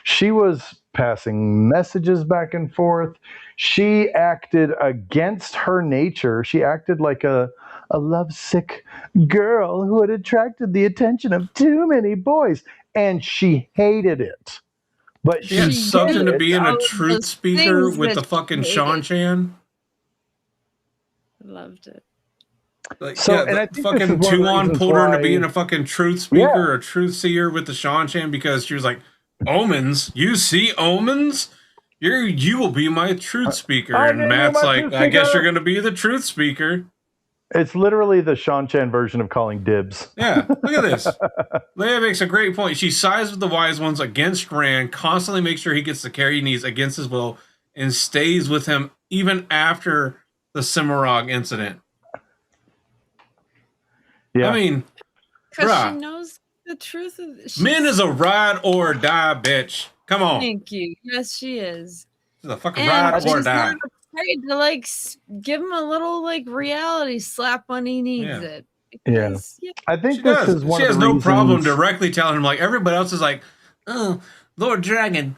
She was passing messages back and forth. She acted against her nature. She acted like a lovesick girl who had attracted the attention of too many boys, and she hated it. But She had She something to did being a all of truth those speaker things with that the fucking she Sean hated. Chan. Loved it. Like, So, yeah, and I the think this is fucking one of the Tuon reasons pulled her into why- being a fucking truth speaker or a truth seer with the Sean Chan because she was like, omens? You see omens? You will be my truth speaker. I And can be Matt's my like, truth I guess speaker. you're going to be the truth speaker. It's literally the Sean Chan version of calling dibs. Yeah, look at this. Leia makes a great point. She sides with the wise ones against Rand, constantly makes sure he gets the care he needs against his will, and stays with him even after the Cimarog incident. Yeah. I mean, Because she bruh, knows the truth of it. Min is a ride or die bitch. Come on. Thank you. Yes, she is. She's a fucking And ride or she's die. not afraid to like give him a little like reality slap when he needs Yeah. it. Yeah. Because, yeah. I think She this does. is one She of has the no reasons... problem directly telling him, like, everybody else is like, oh, Lord Dragon,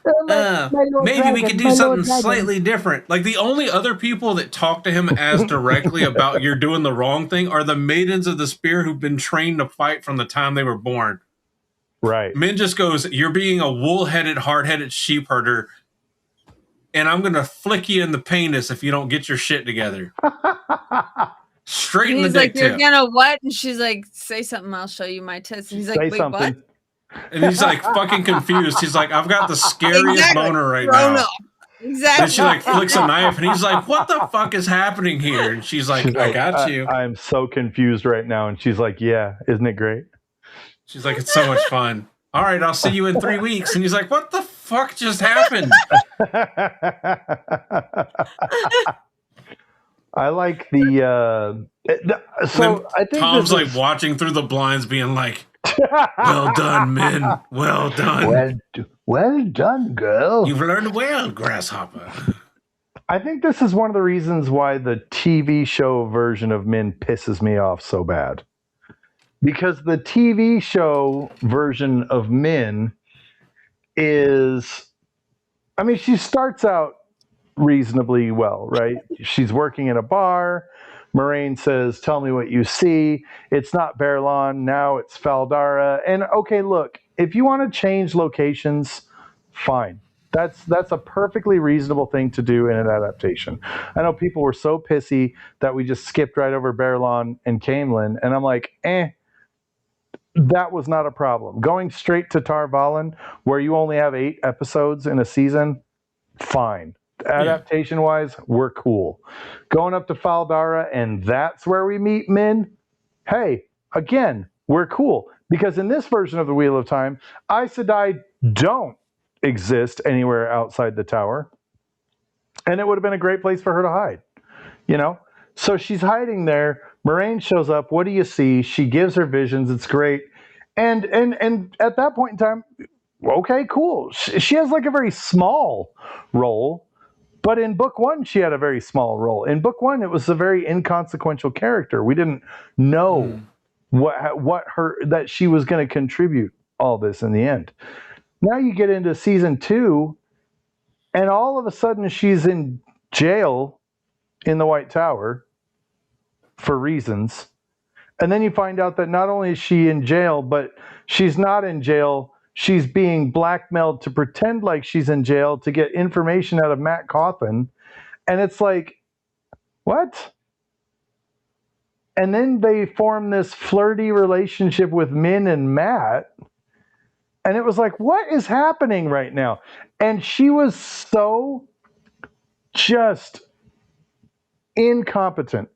maybe we could do something slightly different. Like, the only other people that talk to him as directly about you're doing the wrong thing are the maidens of the spear who've been trained to fight from the time they were born. Right. Min just goes, you're being a wool-headed, hard-headed sheep herder, and I'm going to flick you in the penis if you don't get your shit together. Straight in the He's dick like, you're tip. gonna what? And she's like, say something, I'll show you my tits. And he's like, Say wait, something. what? And he's like fucking confused. He's like, I've got the scariest Exactly. boner right Grown now. up. Exactly. And she like flicks a knife and he's like, what the fuck is happening here? And she's like, I got you. I'm so confused right now. And she's like, yeah, isn't it great? She's like, it's so much fun. All right, I'll see you in 3 weeks. And he's like, what the fuck just happened? I like the so I think Tom's this like is, watching through the blinds being like, well done, Min. Well done. well done, girl. You've learned well, Grasshopper. I think this is one of the reasons why the TV show version of Min pisses me off so bad. Because the TV show version of Min is, I mean, she starts out reasonably well, right? She's working in a bar. Moraine says, tell me what you see. It's not Berlon. Now it's Faldara. And okay, look, if you want to change locations, fine. That's a perfectly reasonable thing to do in an adaptation. I know people were so pissy that we just skipped right over Berlon and Camelin. And I'm like, that was not a problem. Going straight to Tar Valon, where you only have 8 episodes in a season, fine. Adaptation-wise, we're cool. Going up to Faldara, and that's where we meet Min, hey, again, we're cool. Because in this version of the Wheel of Time, Aes Sedai don't exist anywhere outside the tower. And it would have been a great place for her to hide. You know? So she's hiding there. Moraine shows up. What do you see? She gives her visions. It's great. And at that point in time, okay, cool. She has like a very small role. But in book 1, she had a very small role. In book 1, it was a very inconsequential character. We didn't know what her that she was going to contribute all this in the end. Now you get into season 2, and all of a sudden she's in jail in the White Tower for reasons. And then you find out that not only is she in jail, but she's not in jail. she's being blackmailed to pretend like she's in jail to get information out of Matt Cawthon. And it's like, what? And then they form this flirty relationship with Min and Matt. And it was like, what is happening right now? And she was so just incompetent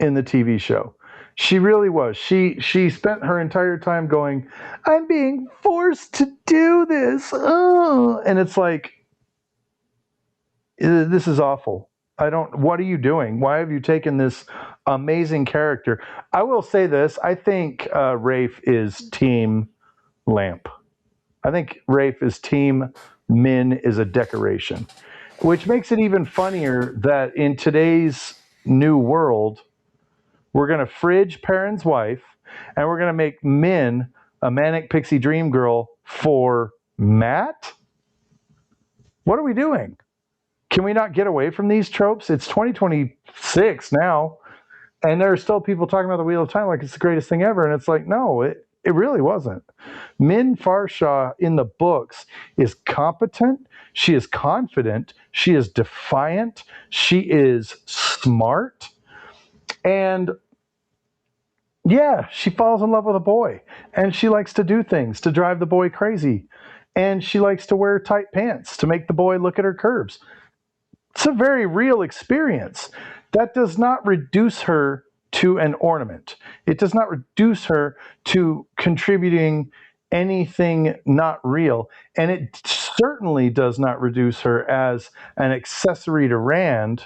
in the TV show. She really was. She spent her entire time going, I'm being forced to do this. Oh. And it's like, this is awful. What are you doing? Why have you taken this amazing character? I will say this. I think Rafe is team Lamp. I think Rafe is team Min is a decoration, which makes it even funnier that in today's new world, we're going to fridge Perrin's wife, and we're going to make Min a manic pixie dream girl for Matt? What are we doing? Can we not get away from these tropes? It's 2026 now, and there are still people talking about the Wheel of Time like it's the greatest thing ever, and it's like, no, it really wasn't. Min Farshaw in the books is competent. She is confident. She is defiant. She is smart. And yeah, she falls in love with a boy, and she likes to do things to drive the boy crazy, and she likes to wear tight pants to make the boy look at her curves. It's a very real experience. That does not reduce her to an ornament. It does not reduce her to contributing anything not real, and it certainly does not reduce her as an accessory to Rand,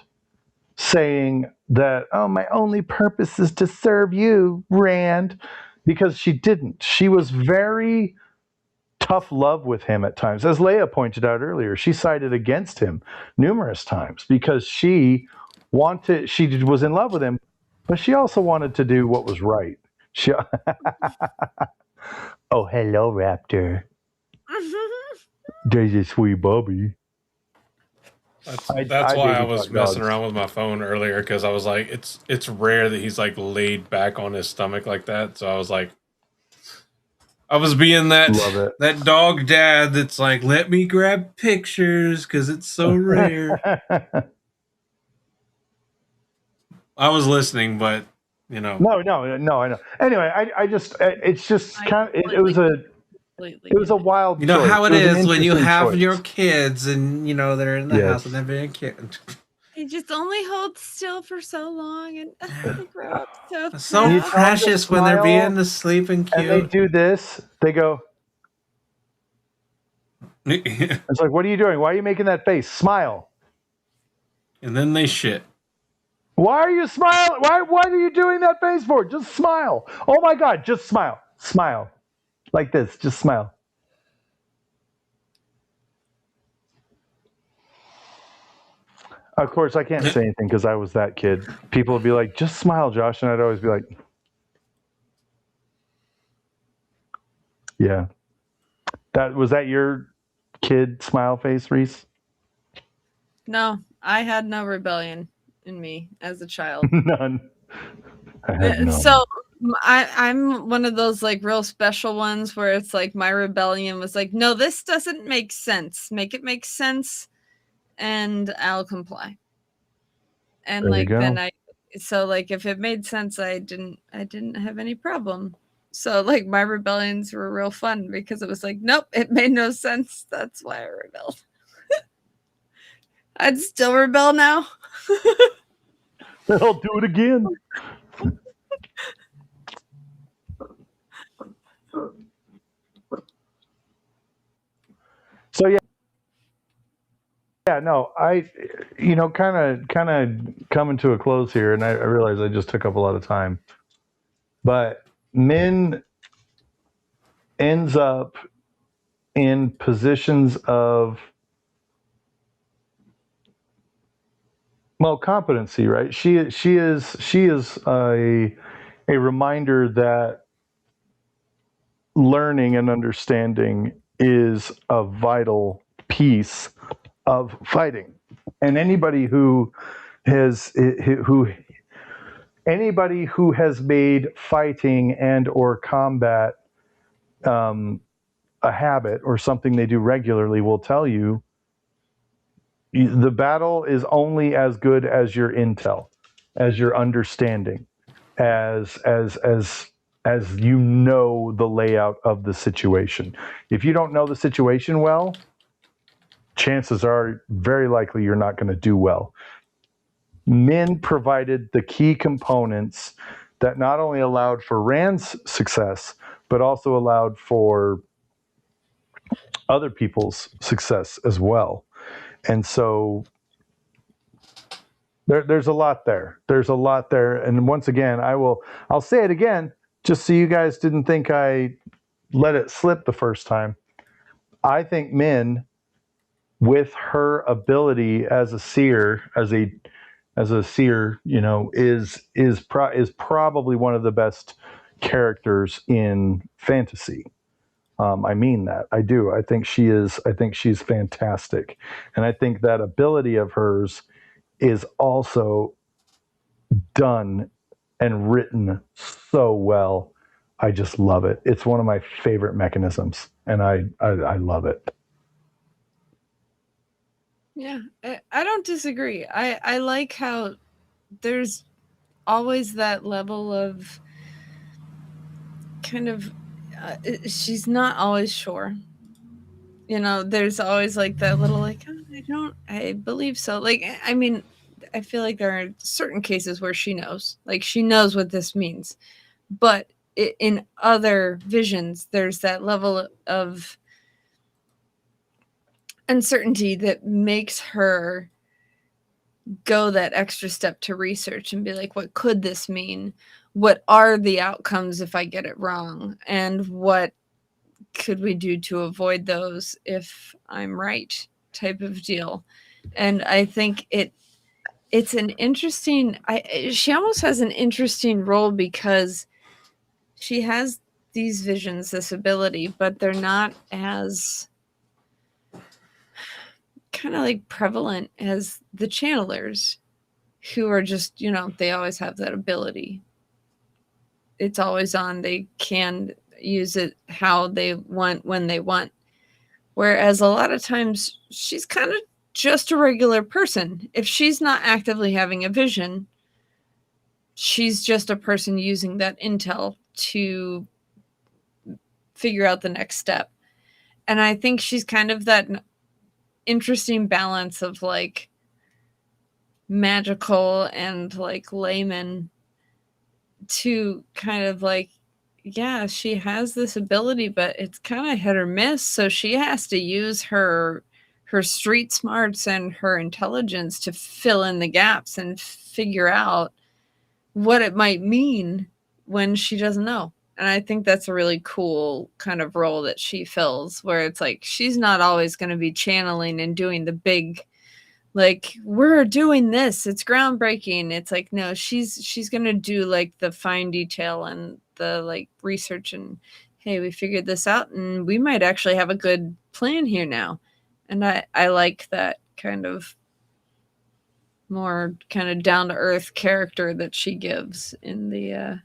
saying that, oh, my only purpose is to serve you, Rand, because she didn't. She was very tough love with him at times. As Leia pointed out earlier, she sided against him numerous times because she was in love with him, but she also wanted to do what was right. Oh, hello, Raptor. There's a sweet Bobby. That's why I was messing around with my phone earlier, because I was like, it's rare that he's like laid back on his stomach like that. So I was like, I was being that dog dad that's like, let me grab pictures because it's so rare. I was listening, but you know, no, I know. Anyway, it's just kind of it was a wild. You know choice. how it is when you have your kids and you know they're in the house and they're being cute. They just only hold still for so long, and they grow up so precious when they're being asleep and cute. And they do this. They go. It's like, what are you doing? Why are you making that face? Smile. And then they shit. Why are you smiling? Why are you doing that face for? Just smile. Oh my God, just smile. Smile. Like this, just smile. Of course, I can't say anything because I was that kid. People would be like, just smile, Josh. And I'd always be like, yeah. Was that your kid smile face, Reese? No, I had no rebellion in me as a child. None. So I'm one of those like real special ones where it's like my rebellion was like, no, this doesn't make sense. Make it make sense, and I'll comply. And there like then so like if it made sense, I didn't have any problem. So like my rebellions were real fun because it was like, nope, it made no sense. That's why I rebelled. I'd still rebel now. I'll do it again. So yeah, no, kind of coming to a close here, and I realize I just took up a lot of time, but Min ends up in positions of competency, right? She is a reminder that learning and understanding is a vital piece of fighting, and anybody who has made fighting and or combat a habit or something they do regularly will tell you the battle is only as good as your intel, as your understanding, as you know the layout of the situation. If you don't know the situation well, chances are very likely you're not going to do well. Min provided the key components that not only allowed for Rand's success, but also allowed for other people's success as well. And so there's a lot there. There's a lot there. And once again, I'll say it again, just so you guys didn't think I let it slip the first time. I think Min, with her ability as a seer, as a seer, is probably one of the best characters in fantasy. I mean that. I do. I think she's fantastic, and I think that ability of hers is also done and written so well. I just love it. It's one of my favorite mechanisms, and I love it. Yeah, I don't disagree. I like how there's always that level of kind of she's not always sure. There's always like that little like, oh, I believe so. Like, I mean, I feel like there are certain cases where she knows what this means, but in other visions, there's that level of uncertainty that makes her go that extra step to research and be like, what could this mean? What are the outcomes if I get it wrong? And what could we do to avoid those if I'm right, type of deal. And I think it's an interesting, she almost has an interesting role because she has these visions, this ability, but they're not as kind of like prevalent as the channelers, who are just, they always have that ability. It's always on. They can use it how they want, when they want. Whereas a lot of times she's kind of just a regular person. If she's not actively having a vision, she's just a person using that intel to figure out the next step. And I think she's kind of that interesting balance of like magical and like layman, to kind of like, yeah, she has this ability, but it's kind of hit or miss. So she has to use her street smarts and her intelligence to fill in the gaps and figure out what it might mean when she doesn't know. And I think that's a really cool kind of role that she fills, where it's like she's not always going to be channeling and doing the big, like, we're doing this, it's groundbreaking. It's like, no, she's going to do like the fine detail and the like research, and hey, we figured this out and we might actually have a good plan here now. And I like that kind of more kind of down to earth character that she gives in the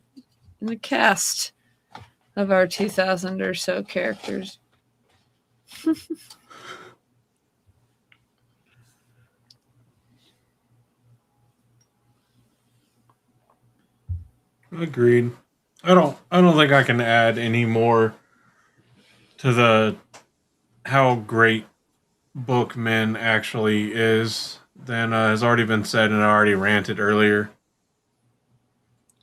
cast of our 2000 or so characters. Agreed. I don't think I can add any more to the how great Bookman actually is than has already been said, and I already ranted earlier.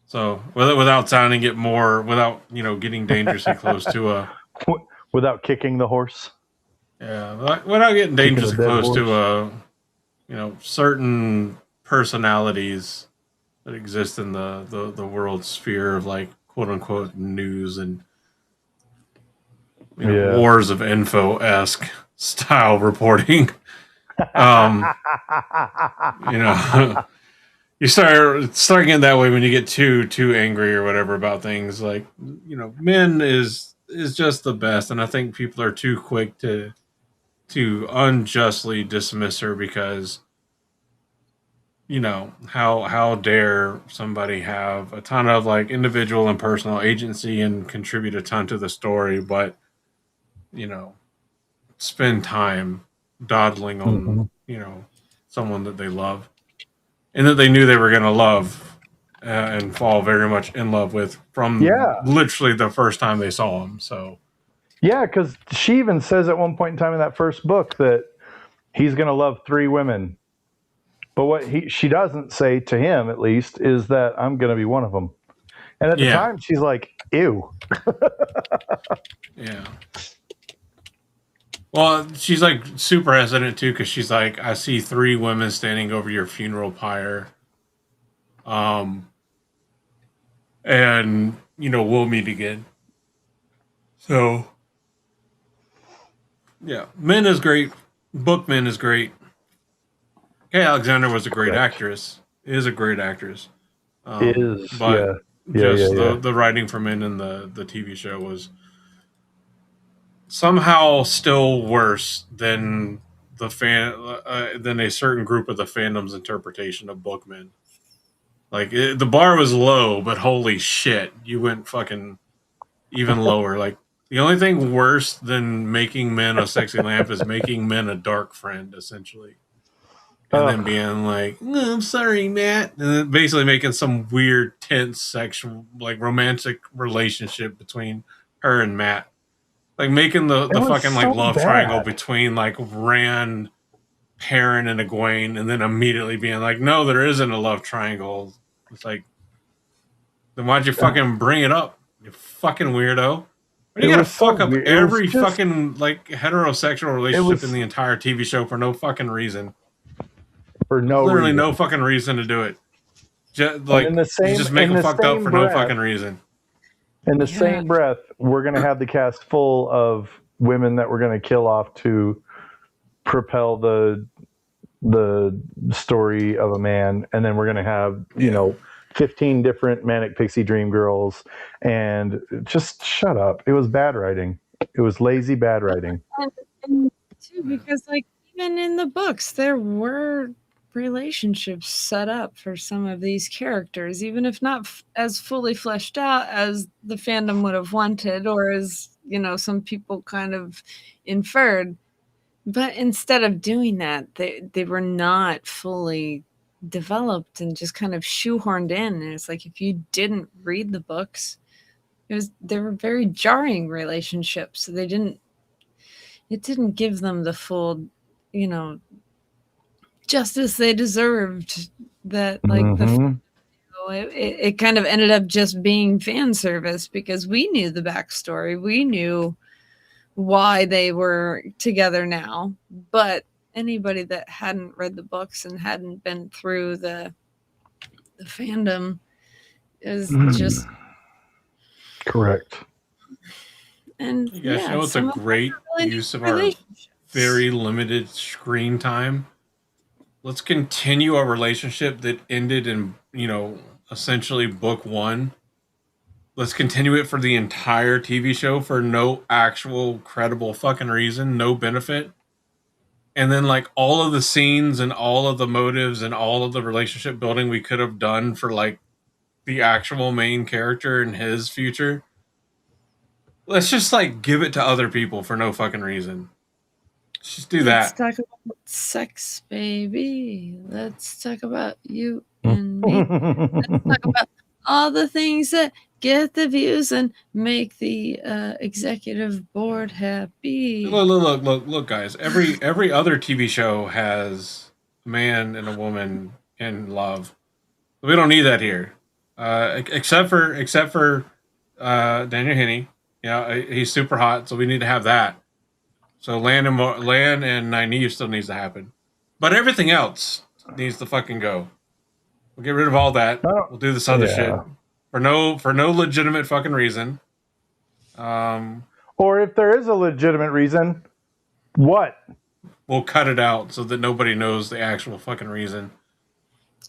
So without sounding it more, without getting dangerously close to a, without kicking the horse. Yeah, without getting dangerously close to a, certain personalities that exist in the world sphere of like quote unquote news and wars of info-esque style reporting. You start getting that way when you get too angry or whatever about things. Like, Min is just the best, and I think people are too quick to unjustly dismiss her because how dare somebody have a ton of like individual and personal agency and contribute a ton to the story, but spend time dawdling on, someone that they love and that they knew they were going to love and fall very much in love with from literally the first time they saw him. So, yeah, because she even says at one point in time in that first book that he's going to love 3 women. But what she doesn't say to him, at least, is that I'm going to be one of them. And at the time, she's like, ew. Yeah. Well, she's like super hesitant too, because she's like, I see 3 women standing over your funeral pyre. And, we'll meet again. So, yeah. Men is great. Bookman is great. Kay Alexander was a great actress. Is a great actress. But the writing for Men in the TV show was somehow still worse than than a certain group of the fandom's interpretation of Bookman. Like the bar was low, but holy shit, you went fucking even lower. Like the only thing worse than making Men a sexy lamp is making Men a dark friend, essentially. And then being like, oh, I'm sorry, Matt. And then basically making some weird, tense, sexual, like romantic relationship between her and Matt. Like making the fucking like love triangle between like Rand, Perrin, and Egwene, and then immediately being like, no, there isn't a love triangle. It's like, then why'd you fucking bring it up? You fucking weirdo. Why do you gotta fuck up every fucking like heterosexual relationship in the entire TV show for no fucking reason? For no literally reason. No fucking reason to do it. Just like you just make them fucked up for no fucking reason. In the same breath, we're gonna have the cast full of women that we're gonna kill off to propel the story of a man, and then we're gonna have 15 different manic pixie dream girls, and just shut up. It was bad writing. It was lazy bad writing. And too, because like even in the books there were relationships set up for some of these characters, even if not as fully fleshed out as the fandom would have wanted, or as some people kind of inferred. But instead of doing that, they were not fully developed and just kind of shoehorned in. And it's like, if you didn't read the books, they were very jarring relationships. So it didn't give them the full, justice they deserved. That like it kind of ended up just being fan service, because we knew the backstory. We knew why they were together now, but anybody that hadn't read the books and hadn't been through the fandom is just correct. And it's a great use of our very limited screen time. Let's continue a relationship that ended in essentially book 1. Let's continue it for the entire TV show for no actual credible fucking reason, no benefit. And then like all of the scenes and all of the motives and all of the relationship building we could have done for like the actual main character and his future. Let's just like give it to other people for no fucking reason. Let's just do that. Let's talk about sex, baby. Let's talk about you and me. Let's talk about all the things that get the views and make the executive board happy. Look, guys. Every other TV show has a man and a woman in love. We don't need that here, except for Daniel Henney. He's super hot, so we need to have that. So Lan and Nynaeve still needs to happen, but everything else needs to fucking go. We'll get rid of all that. We'll do this other shit for no legitimate fucking reason. Or if there is a legitimate reason, what? We'll cut it out so that nobody knows the actual fucking reason.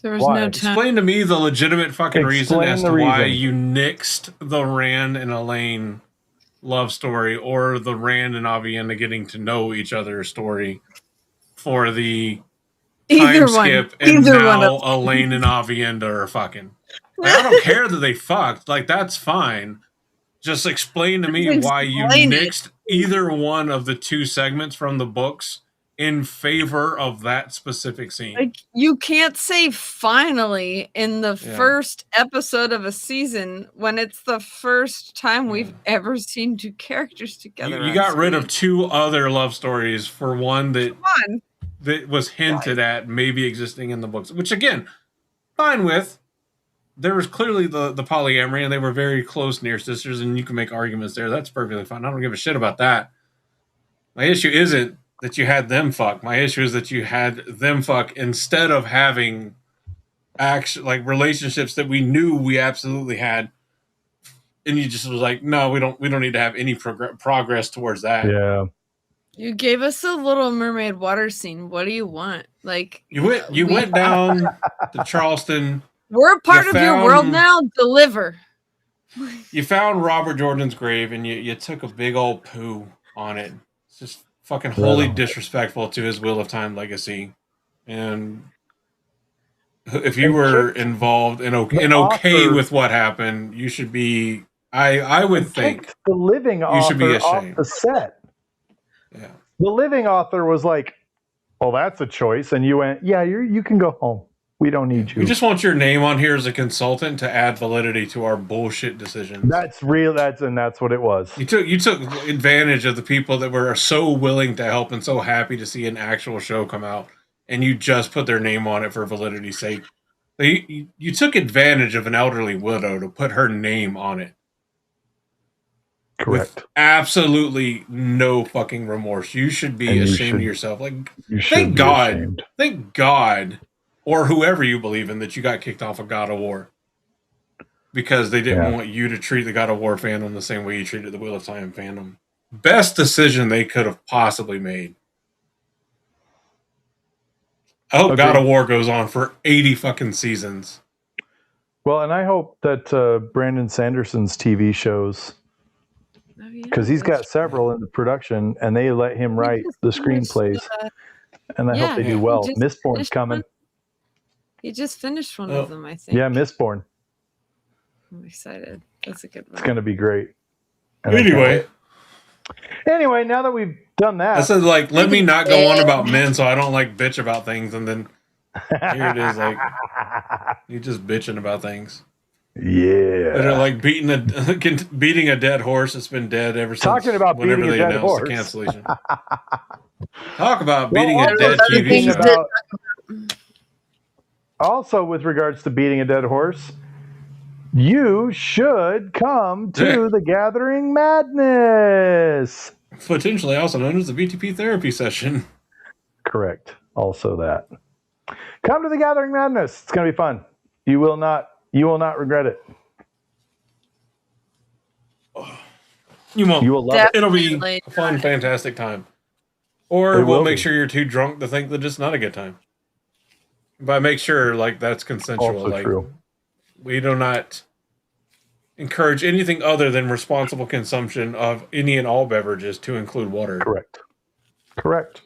There was no time. Explain to me the legitimate fucking reason as to why you nixed the Rand and Elaine love story, or the Rand and Aviendha getting to know each other story for the time skip, and now Elaine and Aviendha are fucking. Like, I don't care that they fucked. Like, that's fine. Just explain to me why you nixed either one of the two segments from the books in favor of that specific scene. Like, you can't say finally in the first episode of a season when it's the first time we've ever seen two characters together. You got rid of two other love stories for one that was hinted at maybe existing in the books, which again, fine with. There was clearly the polyamory, and they were very close near sisters, and you can make arguments there. That's perfectly fine. I don't give a shit about that. My issue isn't that you had them fuck. My issue is that you had them fuck instead of having relationships that we knew we absolutely had, and you just was like, no, we don't need to have any progress towards that. Yeah. You gave us a Little Mermaid water scene. What do you want? Like, you went down to Charleston. We're a part of your world now. Deliver. You found Robert Jordan's grave, and you took a big old poo on it. It's just fucking wholly disrespectful to his Wheel of Time legacy. And if you were involved and okay with what happened, you should be. I would think the living author you should be ashamed. Off the set. Yeah. The living author was like, "Well, that's a choice," and you went, "Yeah, you can go home. We don't need you." We just want your name on here as a consultant to add validity to our bullshit decisions. That's real. That's what it was. You took advantage of the people that were so willing to help and so happy to see an actual show come out, and you just put their name on it for validity's sake. You took advantage of an elderly widow to put her name on it. Correct. With absolutely no fucking remorse. You should be ashamed of yourself. Like, thank God. Or whoever you believe in, that you got kicked off of God of War. Because they didn't want you to treat the God of War fandom the same way you treated the Wheel of Time fandom. Best decision they could have possibly made. I hope God of War goes on for 80 fucking seasons. Well, and I hope that Brandon Sanderson's TV shows, because he's got several in the production, and they let him write the screenplays. And I hope they do well. Mistborn's coming. He just finished one of them, I think. Yeah, Mistborn. I'm excited. That's a good one. It's going to be great. And anyway, now that we've done that. I said, like, let me not go on about men so I don't, like, bitch about things. And then here it is, like, you just bitching about things. Yeah. They're like beating a dead horse that's been dead ever since. Talking about whenever beating they a dead announced horse. the cancellation. Talk about beating a dead TV show. Also, with regards to beating a dead horse, you should come to the Gathering Madness. Potentially also known as the BTP therapy session. Correct. Also that. Come to the Gathering Madness. It's going to be fun. You will not regret it. You won't. You will love it. It'll be a fun, fantastic time. Or we'll make sure you're too drunk to think that it's not a good time. But make sure, like, that's consensual. Also like, true. We do not encourage anything other than responsible consumption of any and all beverages, to include water. Correct.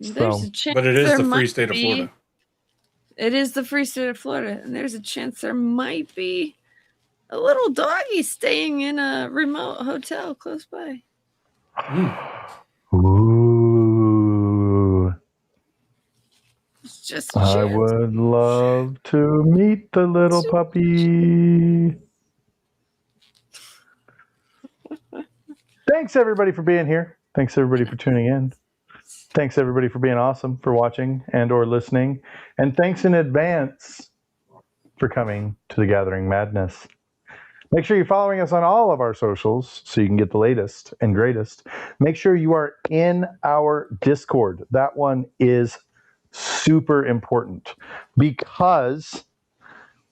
There's a chance, but it is the free state of Florida. It is the free state of Florida, and there's a chance there might be a little doggy staying in a remote hotel close by. Ooh. It's just a chance. I would love to meet the little puppy. Thanks, everybody, for being here. Thanks, everybody, for tuning in. Thanks, everybody, for being awesome, for watching and or listening. And thanks in advance for coming to the Gathering Madness. Make sure you're following us on all of our socials so you can get the latest and greatest. Make sure you are in our Discord. That one is super important because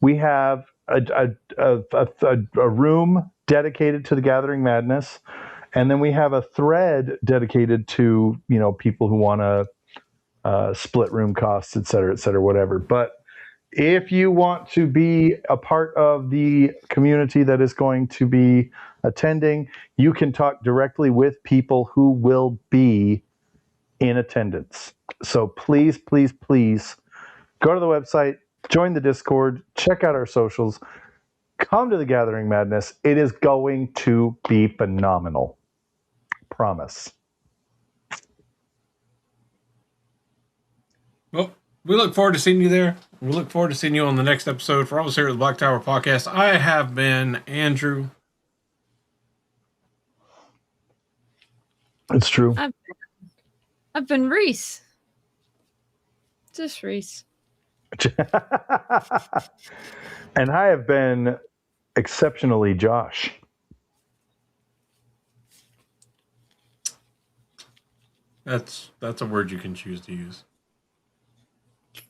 we have a room dedicated to the Gathering Madness. And then we have a thread dedicated to, people who want to split room costs, et cetera, whatever. But if you want to be a part of the community that is going to be attending, you can talk directly with people who will be in attendance. So please, please, please go to the website, join the Discord, check out our socials, Come to the Gathering Madness. It is going to be phenomenal. Promise. Well, we look forward to seeing you there. We look forward to seeing you on the next episode. For all of us here at the Black Tower Podcast, I have been Andrew. It's true. I've been Reese. Just Reese. And I have been exceptionally Josh. That's a word you can choose to use.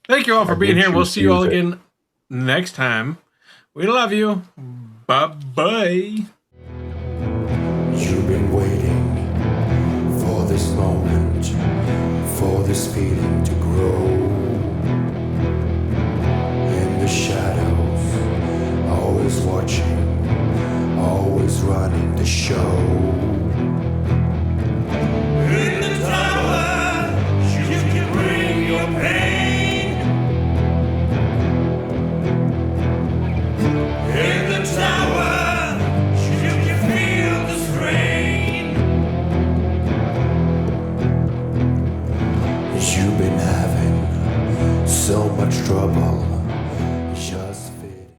Thank you all for being here. We'll see you all again next time. We love you. Bye-bye. You've been waiting for this moment, for this feeling to grow. In the shadows, always watching, always running the show. In the tower, you can bring your pain. In the tower, you can feel the strain. You've been having so much trouble